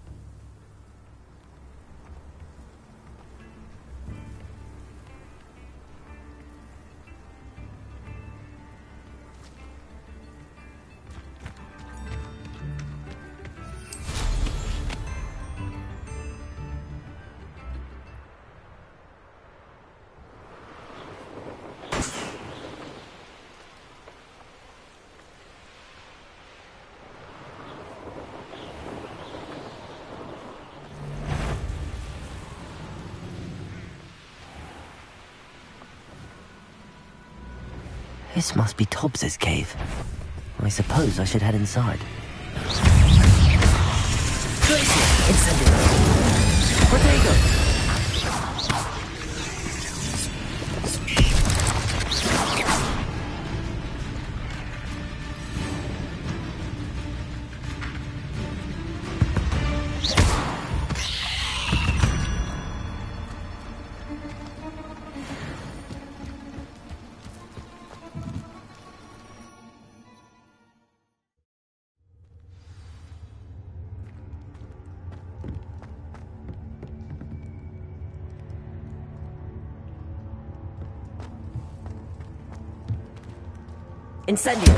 This must be Tobbs's cave. I suppose I should head inside. Potato! Incendio.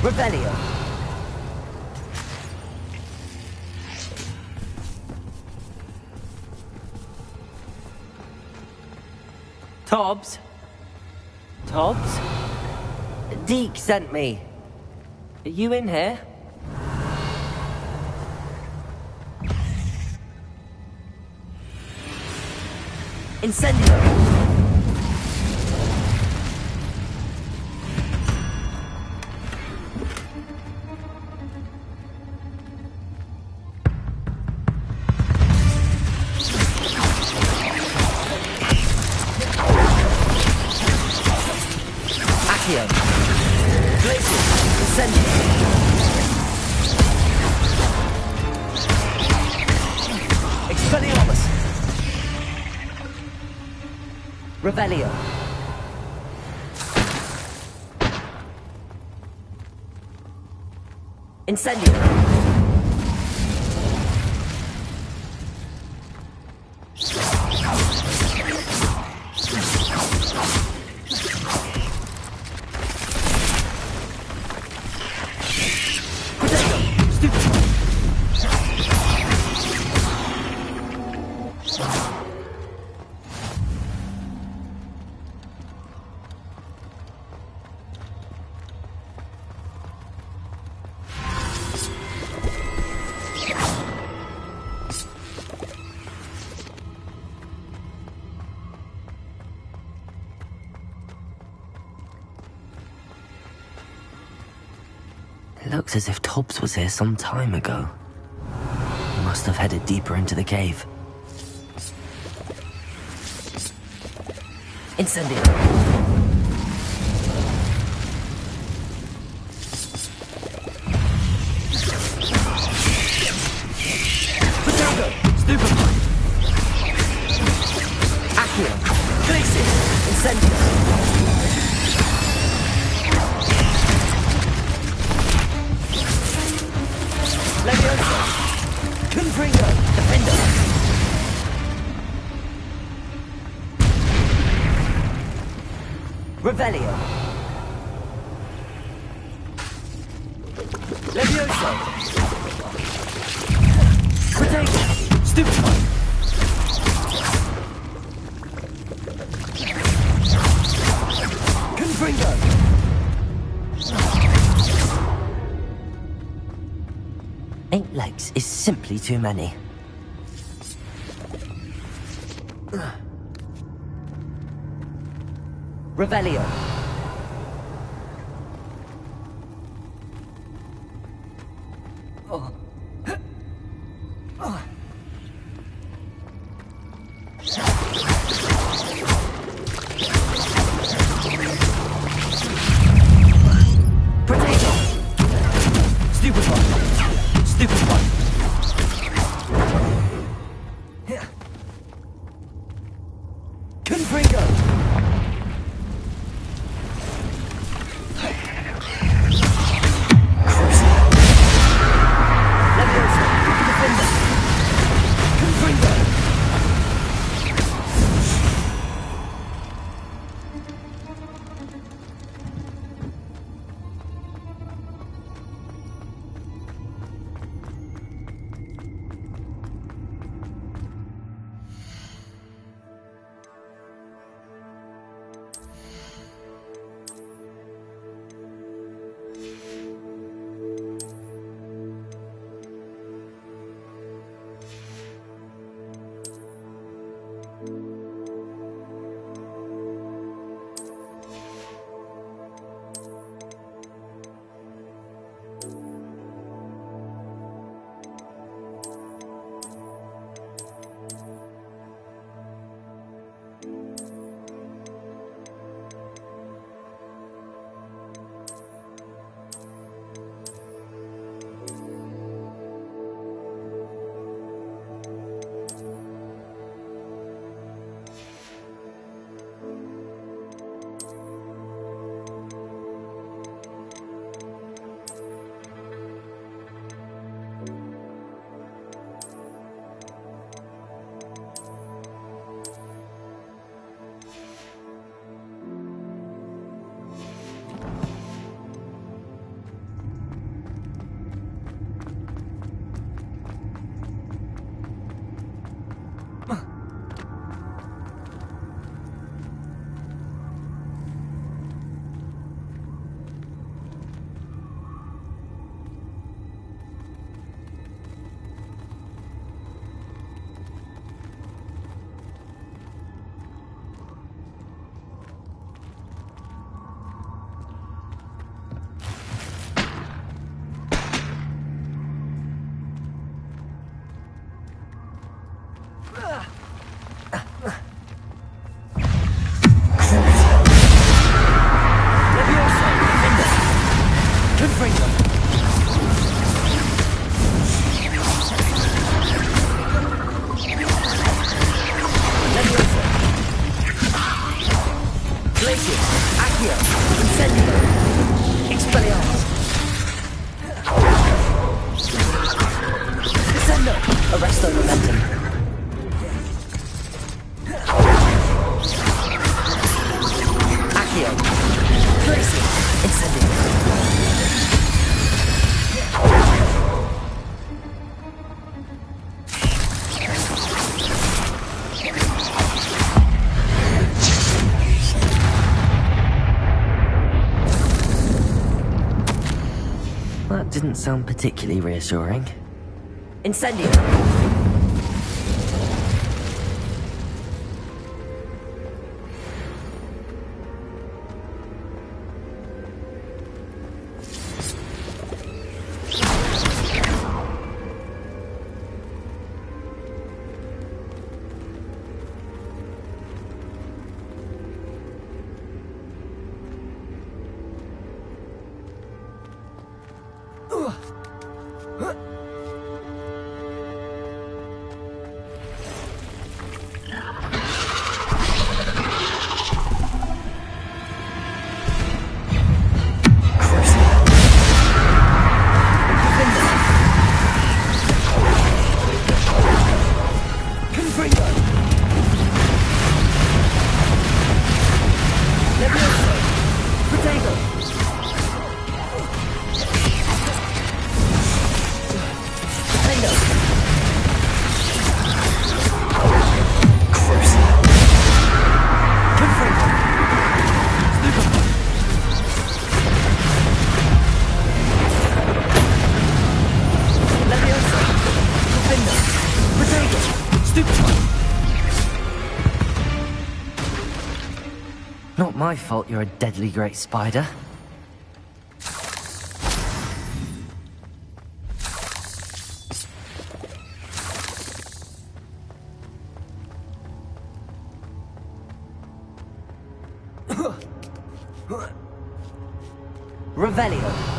Revelio. Tobbs? Tobbs? Deke sent me. Are you in here? Incendio. Revelio. Incendio. looks as if Tobbs was here some time ago. He must have headed deeper into the cave. Incendio! Potato! Stupefy! Accio! Glacier! Incendio! Leviosa! Confringo! Defender! Revelio! Leviosa! Protego! Stupefy! Confringo! 8 legs is simply too many. Revelio. Oh. Oh. Potato. Stupefy. Stupefy. Confringo. Leviosa. Defender. Confringo. Arresto momentum. Accio. Glacier. Incendio. That didn't sound particularly reassuring. Incendio! Not my fault you're a deadly great spider. Revelio.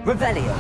Revelio.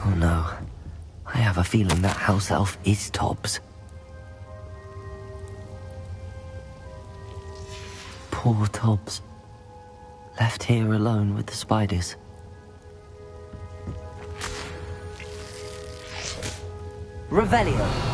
Oh no. I have a feeling that house elf is Tobbs. Poor Tobbs. Left here alone with the spiders. Revelio.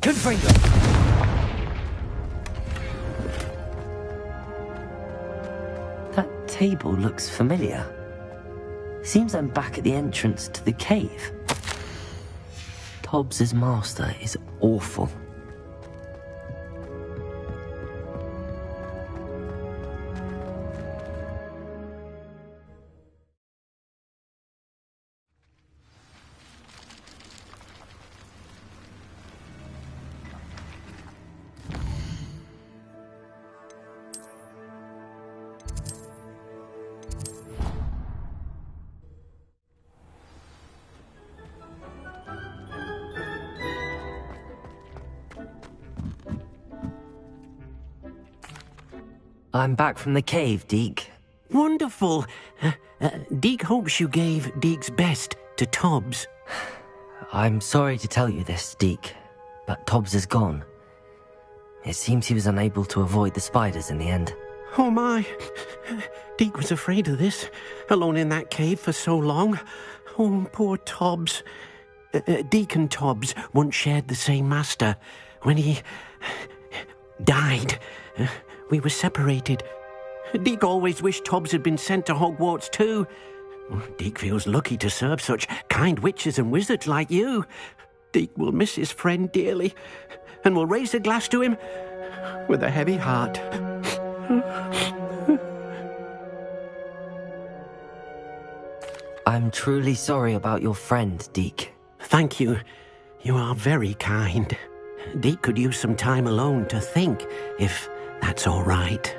Confringo. That table looks familiar. Seems I'm back at the entrance to the cave. Tobbs's master is awful. I'm back from the cave, Deke. Wonderful. Deke hopes you gave Deke's best to Tobbs. I'm sorry to tell you this, Deke, but Tobbs is gone. It seems he was unable to avoid the spiders in the end. Oh my! Deke was afraid of this, alone in that cave for so long. Oh, poor Tobbs. Deke and Tobbs once shared the same master. When he died, we were separated. Deke always wished Tobbs had been sent to Hogwarts too. Deke feels lucky to serve such kind witches and wizards like you. Deke will miss his friend dearly, and will raise a glass to him with a heavy heart. I'm truly sorry about your friend, Deke. Thank you. You are very kind. Deke could use some time alone to think, if that's all right.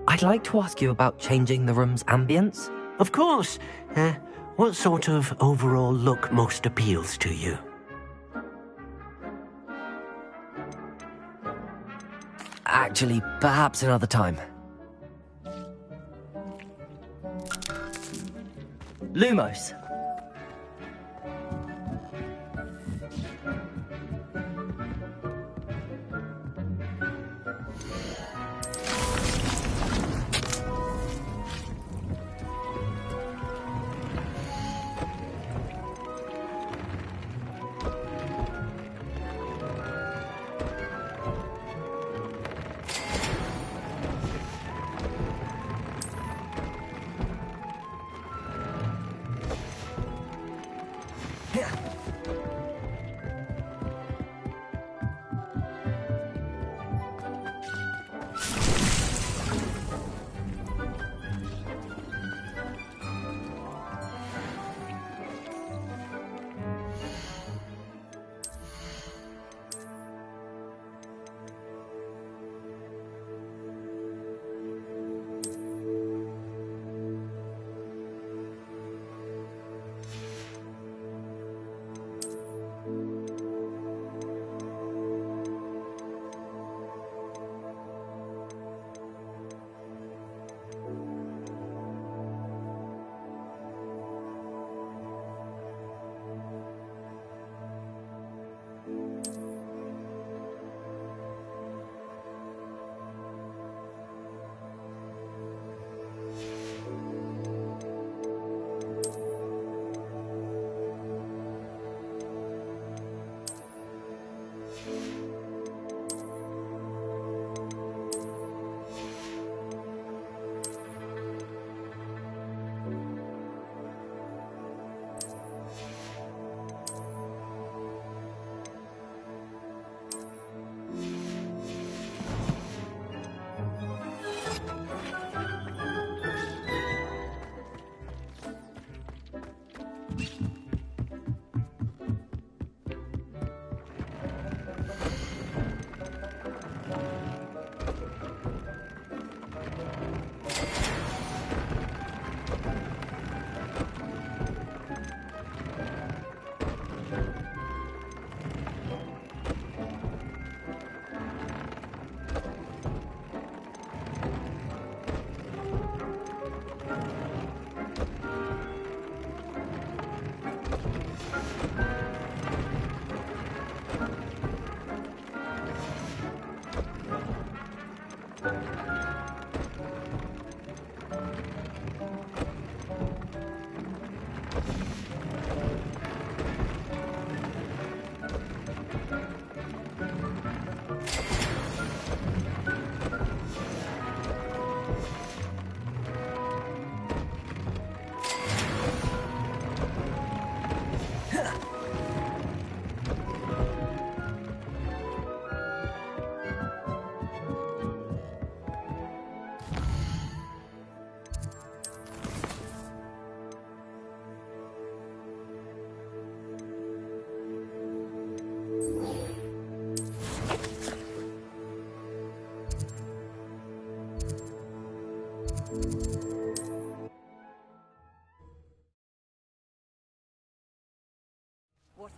I'd like to ask you about changing the room's ambience. Of course. What sort of overall look most appeals to you? Actually, perhaps another time. Lumos.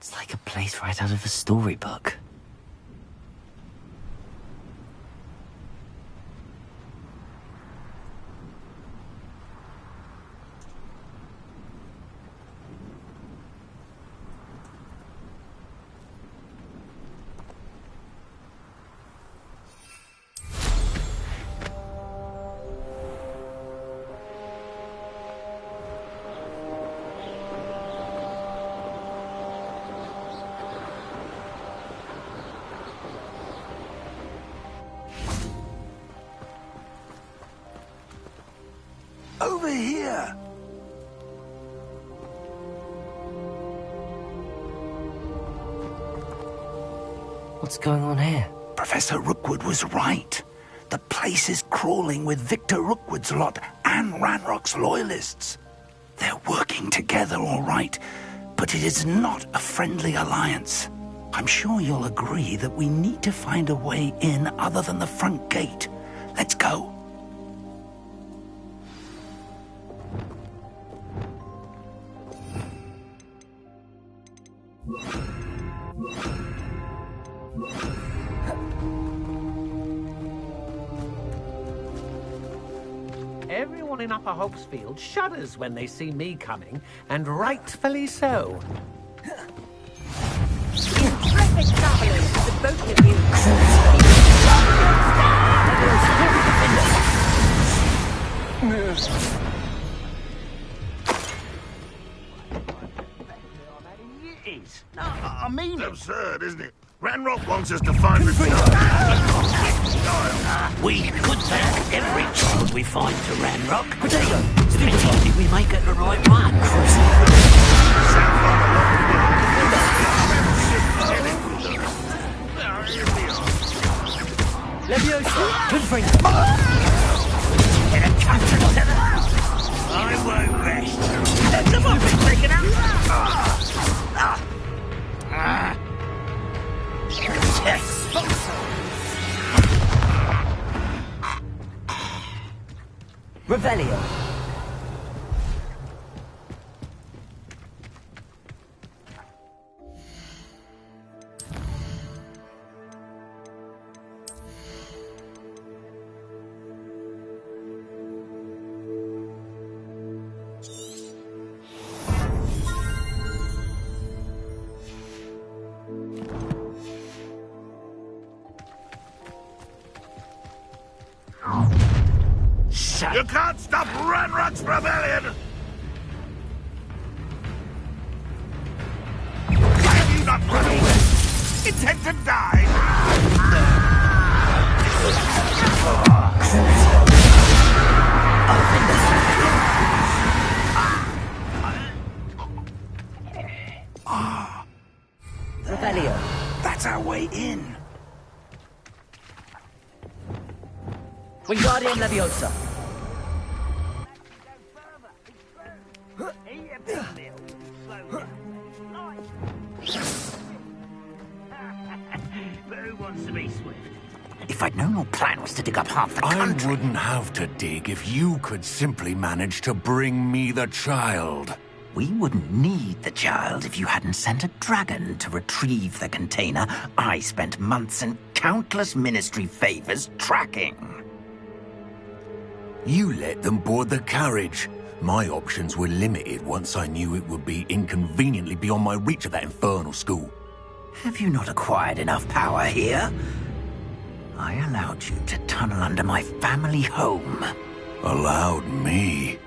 It's like a place right out of a storybook. Over here! What's going on here? Professor Rookwood was right. The place is crawling with Victor Rookwood's lot and Ranrock's loyalists. They're working together, all right, but it is not a friendly alliance. I'm sure you'll agree that we need to find a way in other than the front gate. Let's go. Everyone in Upper Hogsfield shudders when they see me coming, and rightfully so. Intrepid travelers, the both of you. I mean, it's absurd, isn't it? Ranrock wants us to find the We could take every child we find to Ranrock. Depending we may get the right one. Leviosa, good friend. Get a cut together. I won't rest. Let them up and take it out. Revelio. You can't stop Ranrock's rebellion! Why have you not run away? Intend to die! Revelio. That's our way in. Wingardium Leviosa. Who wants to be swift? If I'd known your plan was to dig up half the country... I wouldn't have to dig if you could simply manage to bring me the child. We wouldn't need the child if you hadn't sent a dragon to retrieve the container I spent months and countless ministry favors tracking. You let them board the carriage. My options were limited once I knew it would be inconveniently beyond my reach at that infernal school. Have you not acquired enough power here? I allowed you to tunnel under my family home. Allowed me?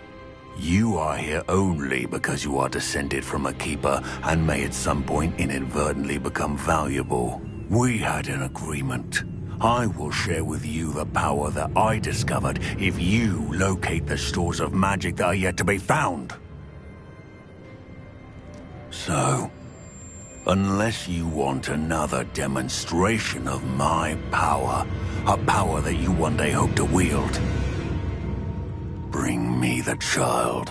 You are here only because you are descended from a keeper and may at some point inadvertently become valuable. We had an agreement. I will share with you the power that I discovered if you locate the stores of magic that are yet to be found. So, unless you want another demonstration of my power, a power that you one day hope to wield, bring me the child.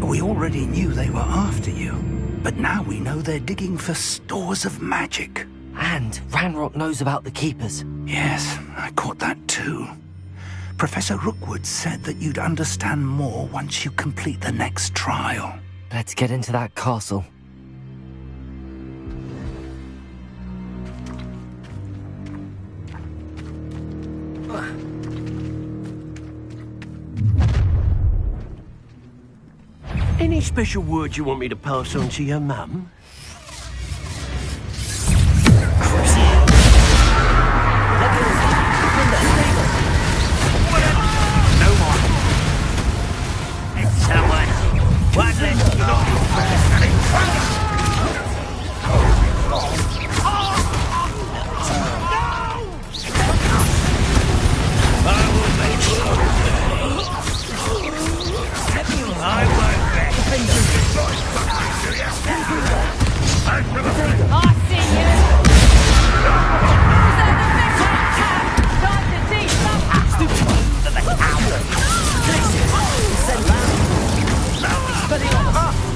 We already knew they were after you, but now we know they're digging for stores of magic. And Ranrock knows about the Keepers. Yes, I caught that too. Professor Rookwood said that you'd understand more once you complete the next trial. Let's get into that castle. Any special words you want me to pass on to your mum? No more. It's someone. One less to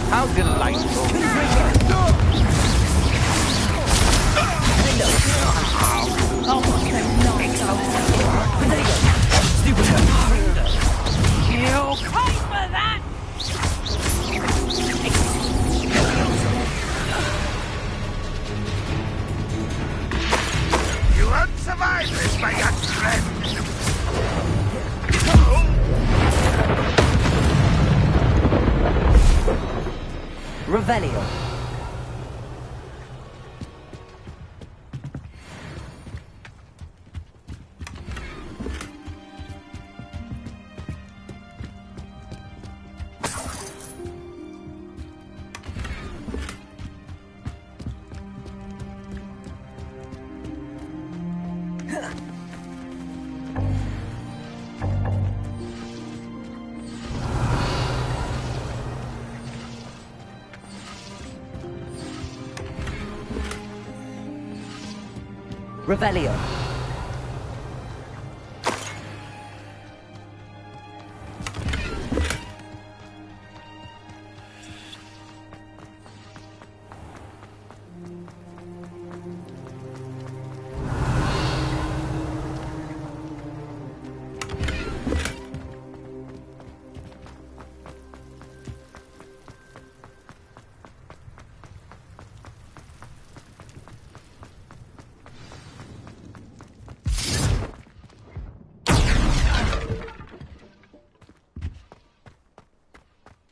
How delightful. You'll pay for that! You won't survive this, my young friend. Revelio. Revelio.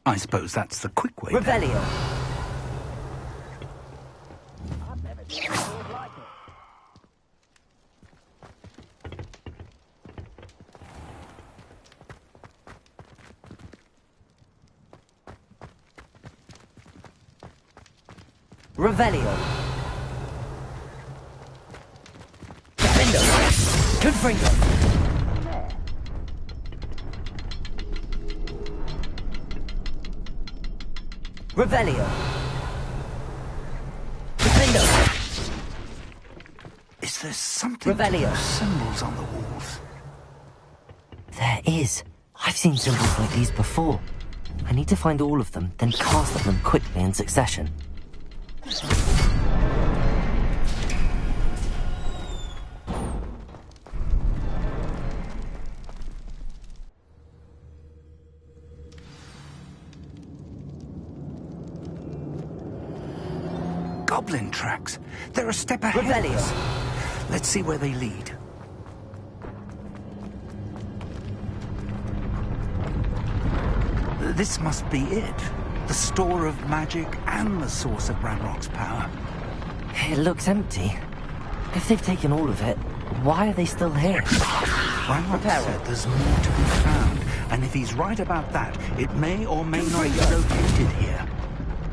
I suppose that's the quick way. Revelio. Revelio. Defendo. Confringo. Revelio. Defendo. Is there something Revelio. to those symbols on the walls? There is. I've seen symbols like these before. I need to find all of them, then cast at them quickly in succession. Goblin tracks. They're a step ahead. Revelio. Let's see where they lead. This must be it. The store of magic and the source of Ranrock's power. It looks empty. If they've taken all of it, why are they still here? Ranrock said there's more to be found, and if he's right about that, it may or may not be located here.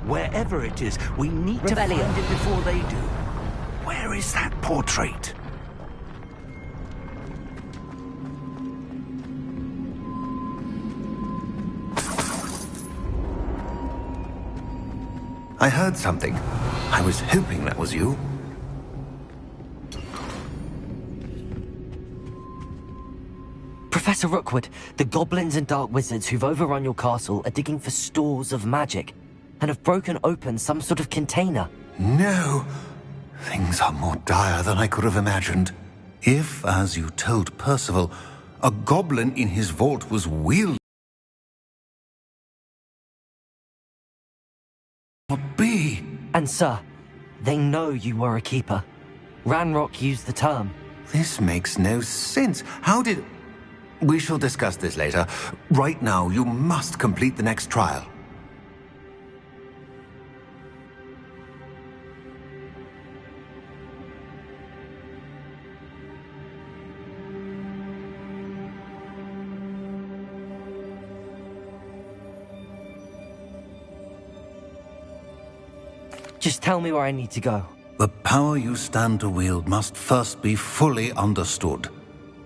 Wherever it is, we need to find it before they do. Where is that portrait? I heard something. I was hoping that was you. Professor Rookwood, the goblins and dark wizards who've overrun your castle are digging for stores of magic and have broken open some sort of container. No! Things are more dire than I could have imagined. If, as you told Percival, a goblin in his vault was wielding... be? And sir, they know you were a keeper. Ranrock used the term. This makes no sense. How did... We shall discuss this later. Right now, you must complete the next trial. Just tell me where I need to go. The power you stand to wield must first be fully understood.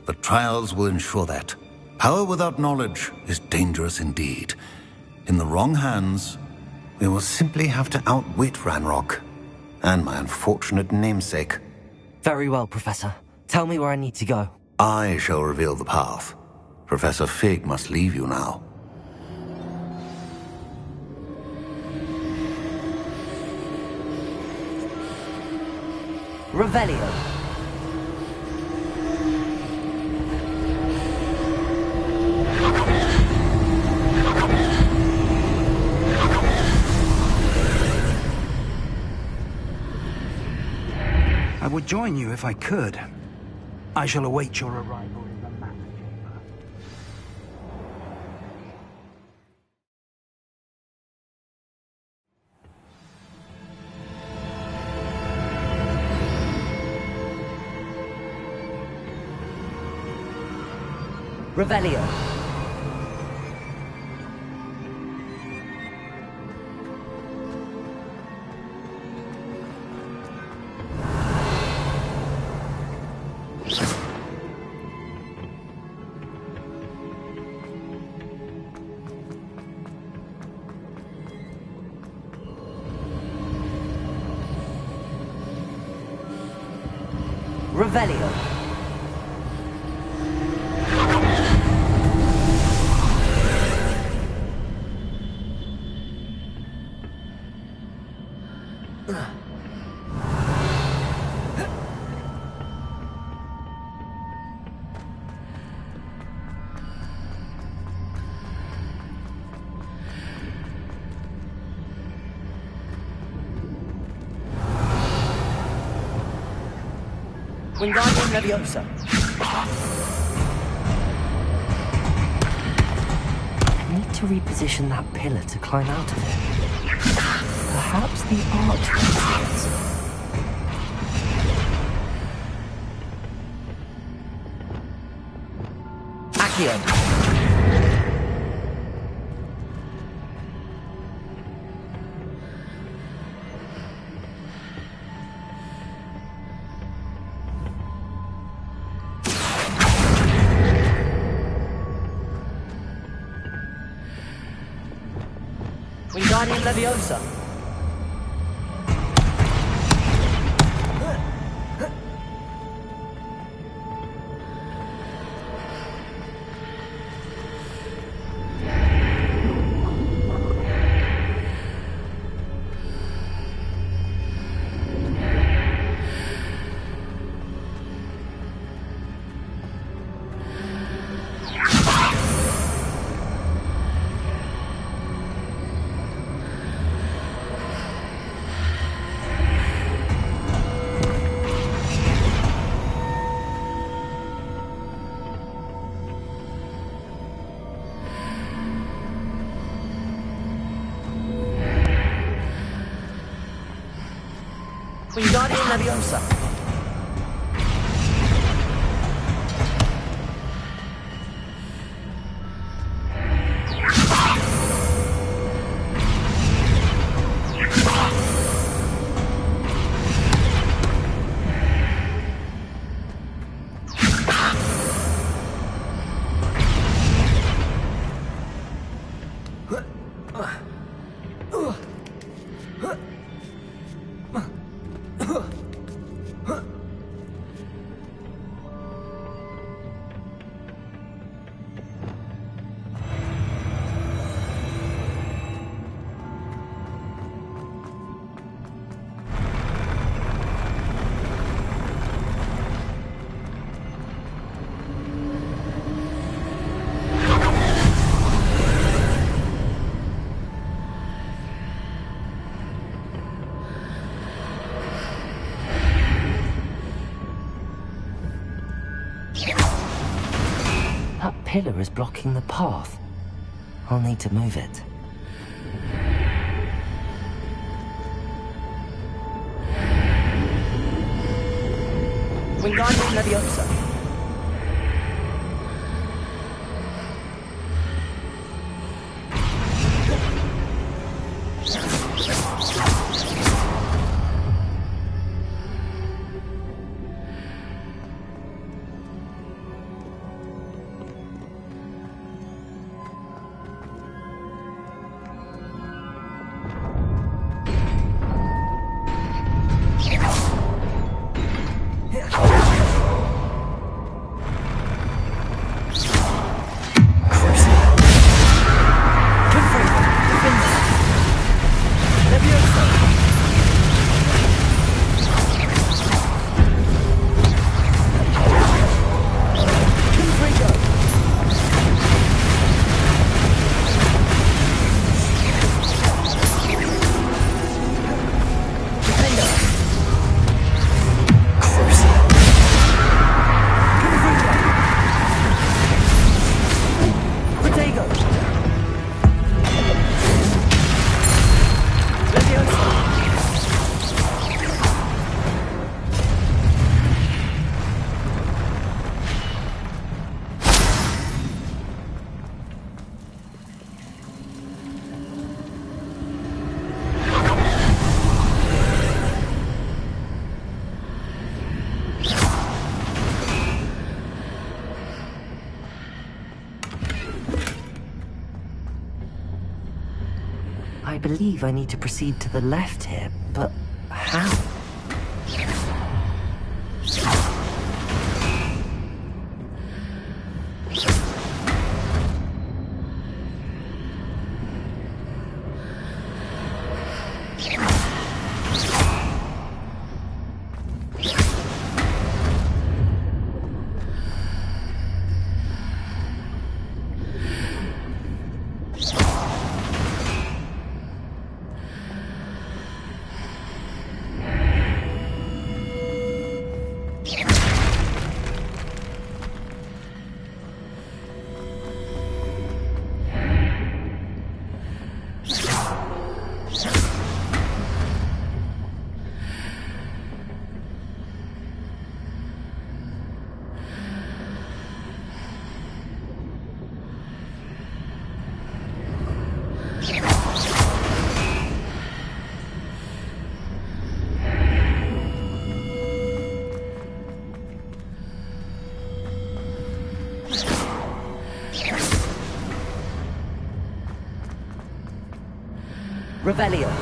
The trials will ensure that. Power without knowledge is dangerous indeed. In the wrong hands, we will simply have to outwit Ranrock and my unfortunate namesake. Very well, Professor. Tell me where I need to go. I shall reveal the path. Professor Fig must leave you now. Revelio. I would join you if I could. I shall await your arrival in the map chamber. Revelio. Revelio. Wingardium Leviosa. Need to reposition that pillar to climb out of it. Perhaps the arch. Accio. Wingardium Leviosa. Wingardium Leviosa. Pillar is blocking the path. I'll need to move it. Wingardium Leviosa. I believe I need to proceed to the left here, but how? Revelio.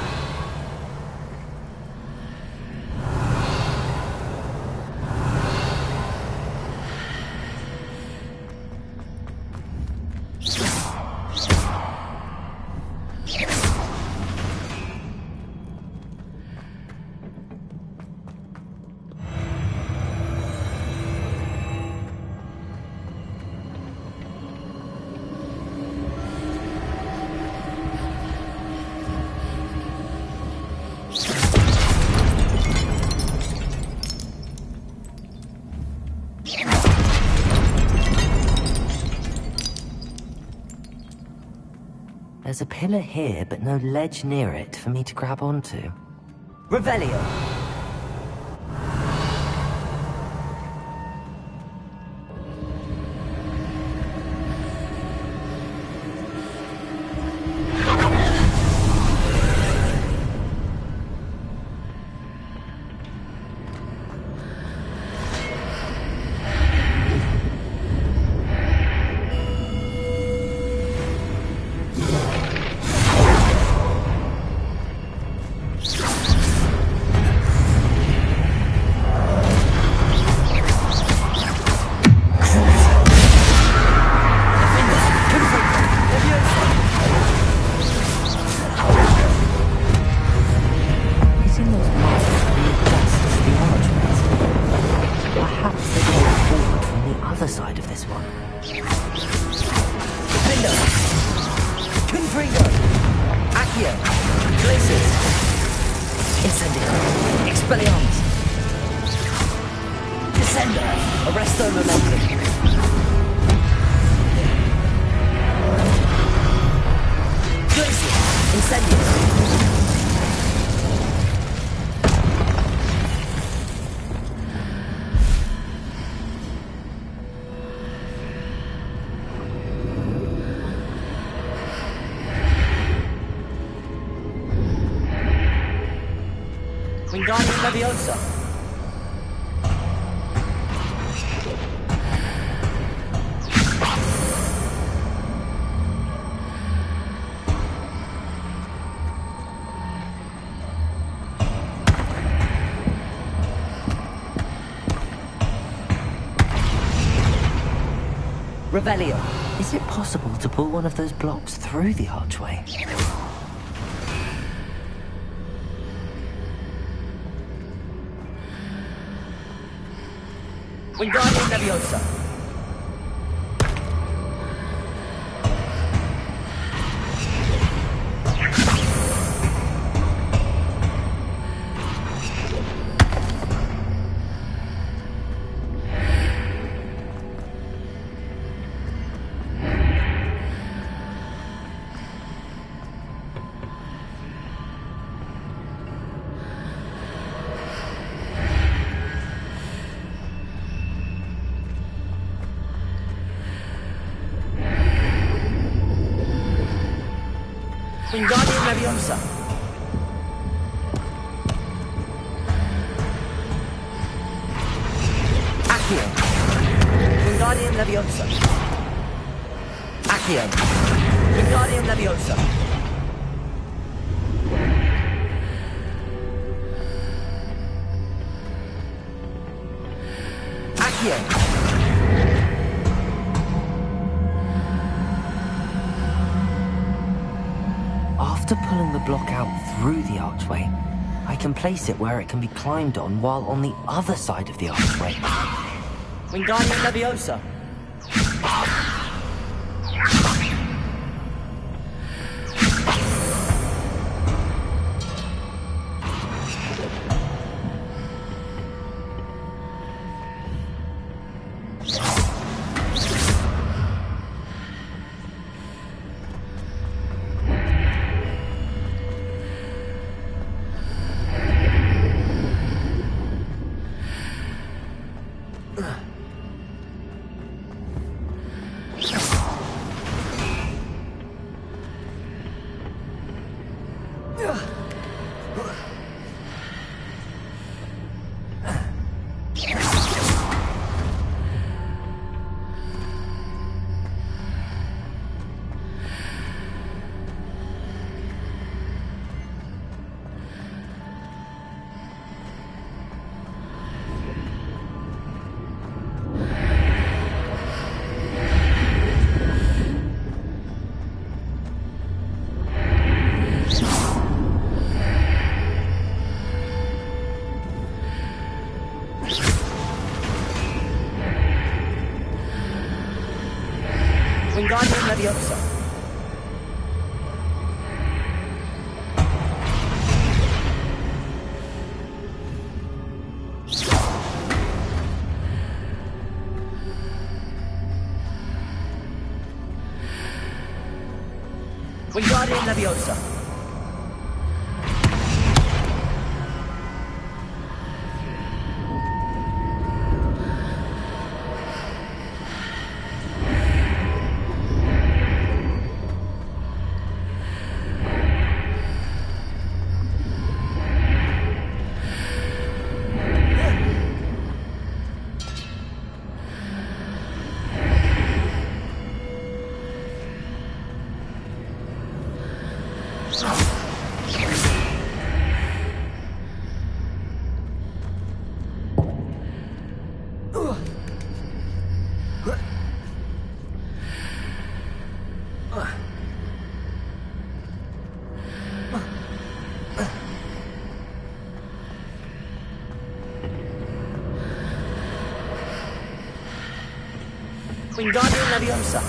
There's a pillar here, but no ledge near it for me to grab onto. Revelio! Perhaps they can walk forward from the other side of this one. Defender! Confringo! Accio! Glaciers! Incendio! Expelliarmus! Descender! Arresto Momentum! Glacier! Incendio! Wingardium Leviosa! Revelio. Is it possible to pull one of those blocks through the archway? Wingardium Leviosa! Wingardium Leviosa! Accio! Wingardium Leviosa! Accio! Wingardium Leviosa! Accio! After pulling the block out through the archway, I can place it where it can be climbed on while on the other side of the archway. Wingardium Leviosa! Wingardium Leviosa! Wingardium Leviosa! Wingardium Leviosa.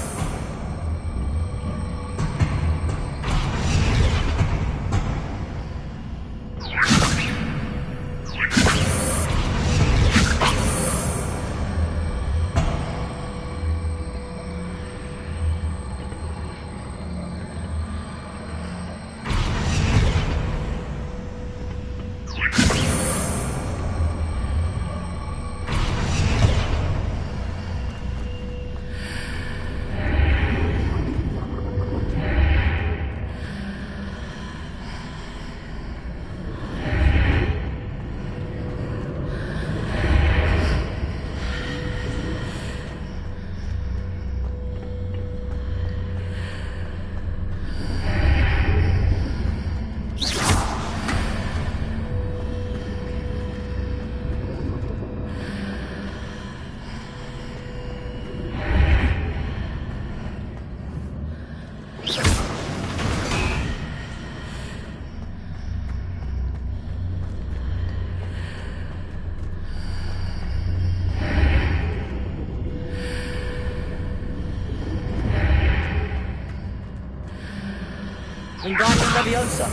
Wingardium Leviosa.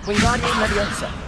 Wingardium Leviosa.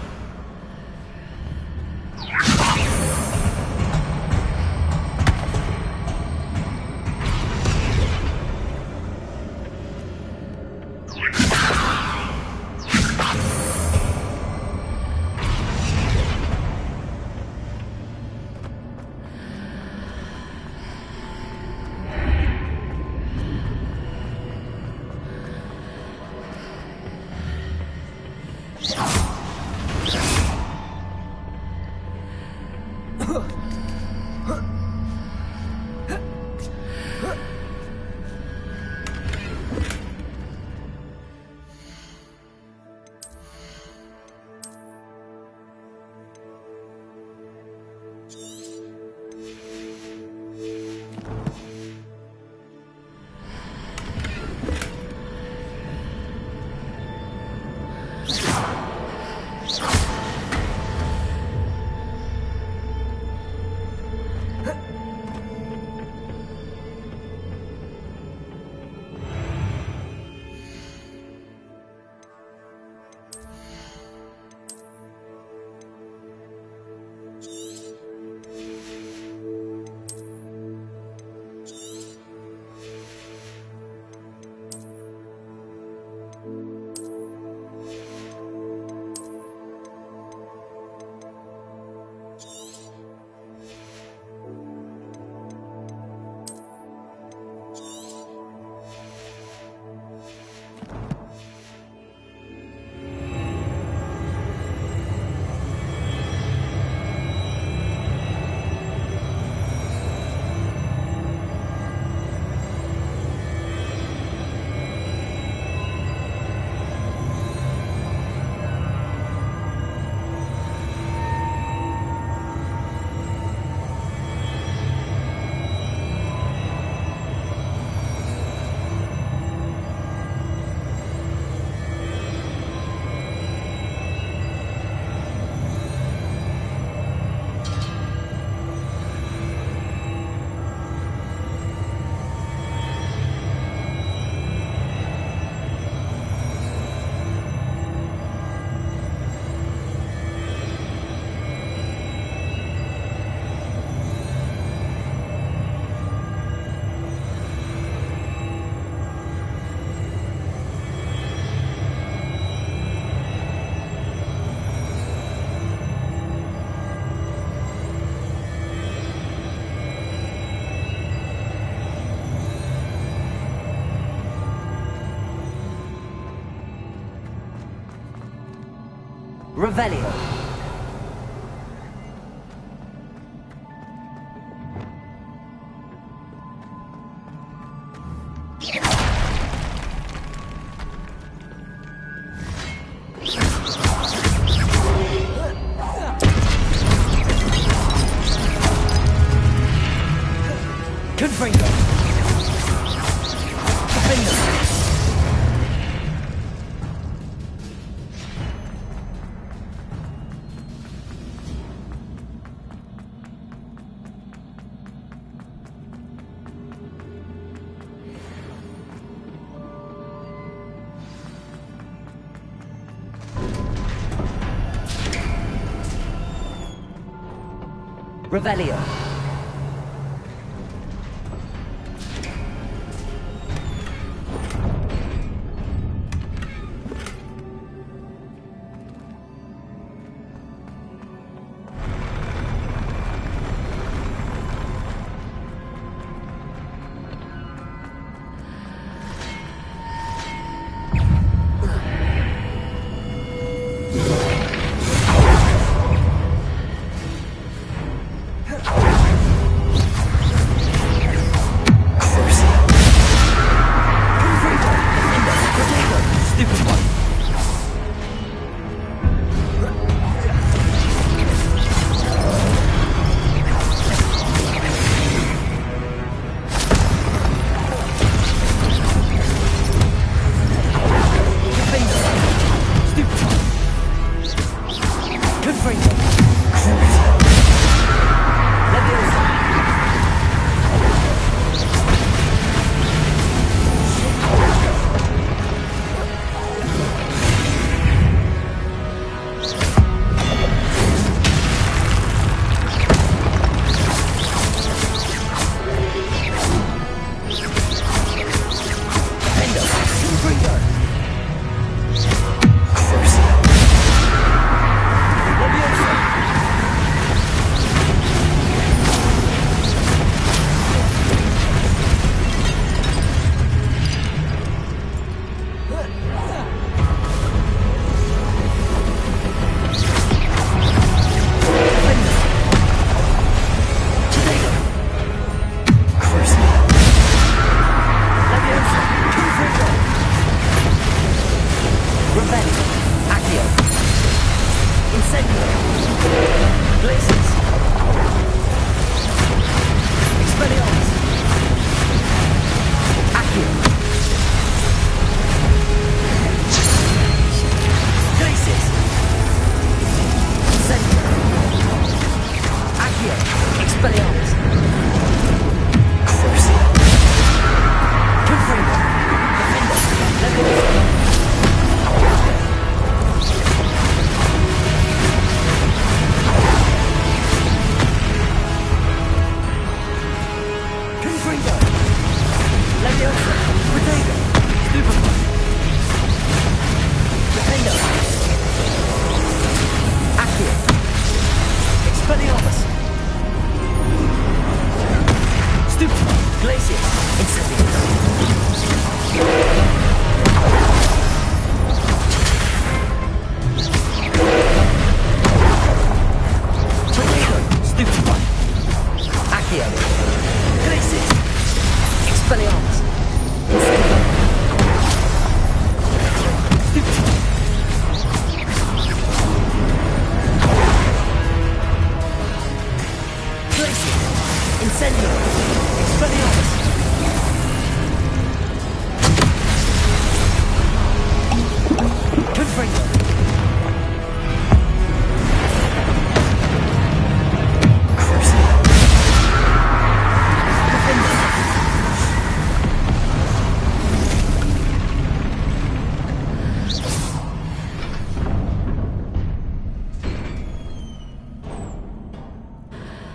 Revelio. Revelio.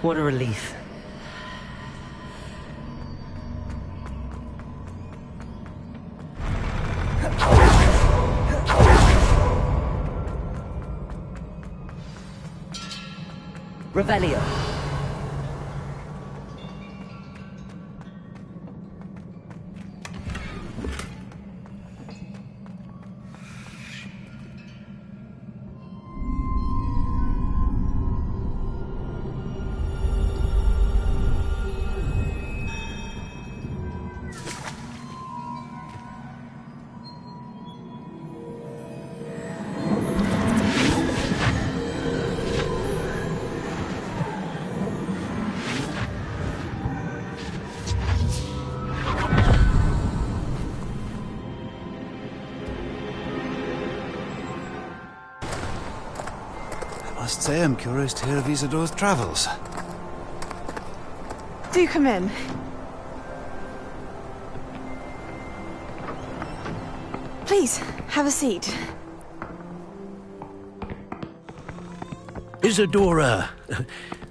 What a relief. Revelio. I must say I'm curious to hear of Isadore's travels. Do come in. Please, have a seat. Isadora,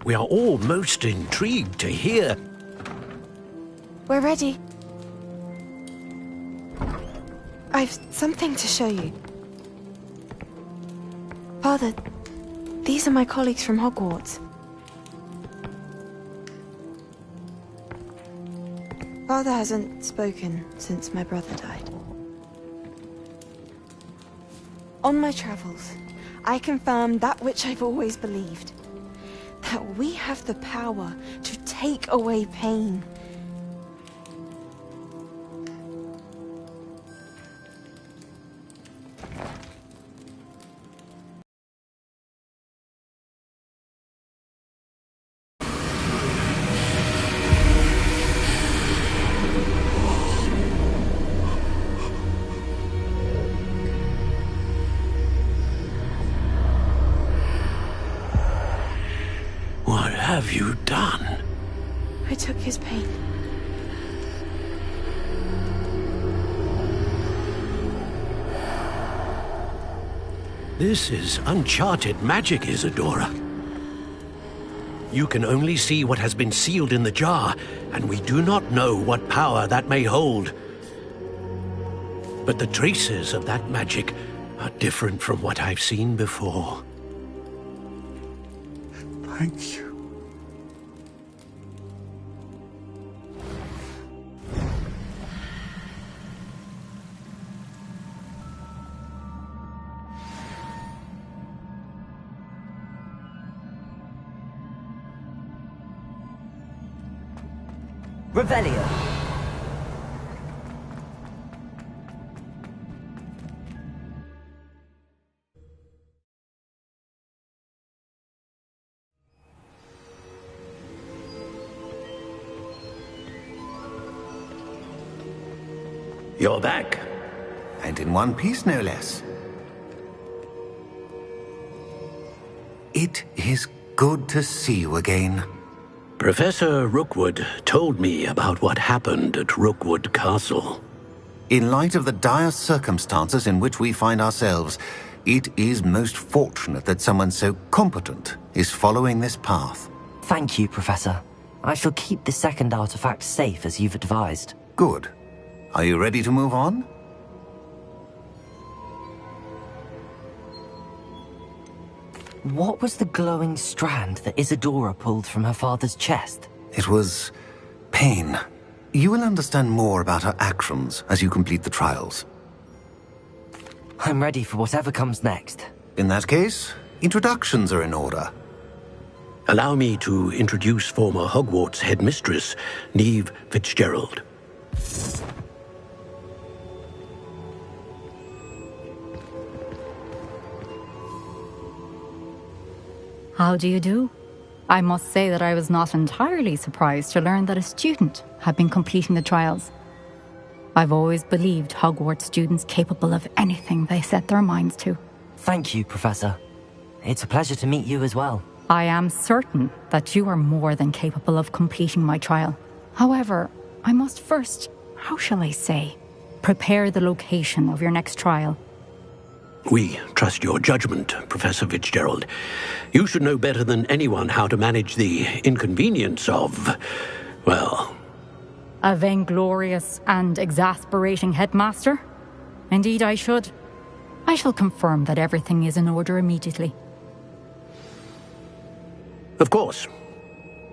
We are all most intrigued to hear. We're ready. I've something to show you. Father, these are my colleagues from Hogwarts. Father hasn't spoken since my brother died. On my travels, I confirmed that which I've always believed. That we have the power to take away pain. What have you done? I took his pain. This is uncharted magic, Isadora. You can only see what has been sealed in the jar, and we do not know what power that may hold. But the traces of that magic are different from what I've seen before. Thank you. Revelio. You're back. And in one piece, no less. It is good to see you again. Professor Rookwood told me about what happened at Rookwood Castle. In light of the dire circumstances in which we find ourselves, it is most fortunate that someone so competent is following this path. Thank you, Professor. I shall keep the second artifact safe as you've advised. Good. Are you ready to move on? What was the glowing strand that Isadora pulled from her father's chest? It was pain. You will understand more about her actions as you complete the trials. I'm ready for whatever comes next. In that case, introductions are in order. Allow me to introduce former Hogwarts headmistress, Neve Fitzgerald. How do you do? I must say that I was not entirely surprised to learn that a student had been completing the trials. I've always believed Hogwarts students capable of anything they set their minds to. Thank you, Professor. It's a pleasure to meet you as well. I am certain that you are more than capable of completing my trial. However, I must first, how shall I say, prepare the location of your next trial. We trust your judgment, Professor Fitzgerald. You should know better than anyone how to manage the inconvenience of, well... A vainglorious and exasperating headmaster? Indeed I should. I shall confirm that everything is in order immediately. Of course.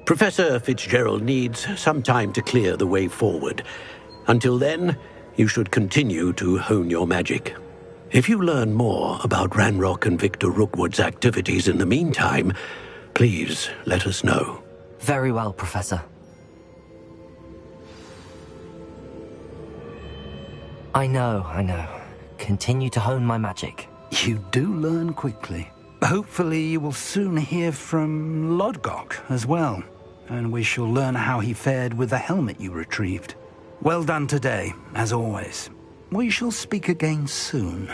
Professor Fitzgerald needs some time to clear the way forward. Until then, you should continue to hone your magic. If you learn more about Ranrock and Victor Rookwood's activities in the meantime, please let us know. Very well, Professor. I know. Continue to hone my magic. You do learn quickly. Hopefully you will soon hear from Lodgok as well, and we shall learn how he fared with the helmet you retrieved. Well done today, as always. We shall speak again soon.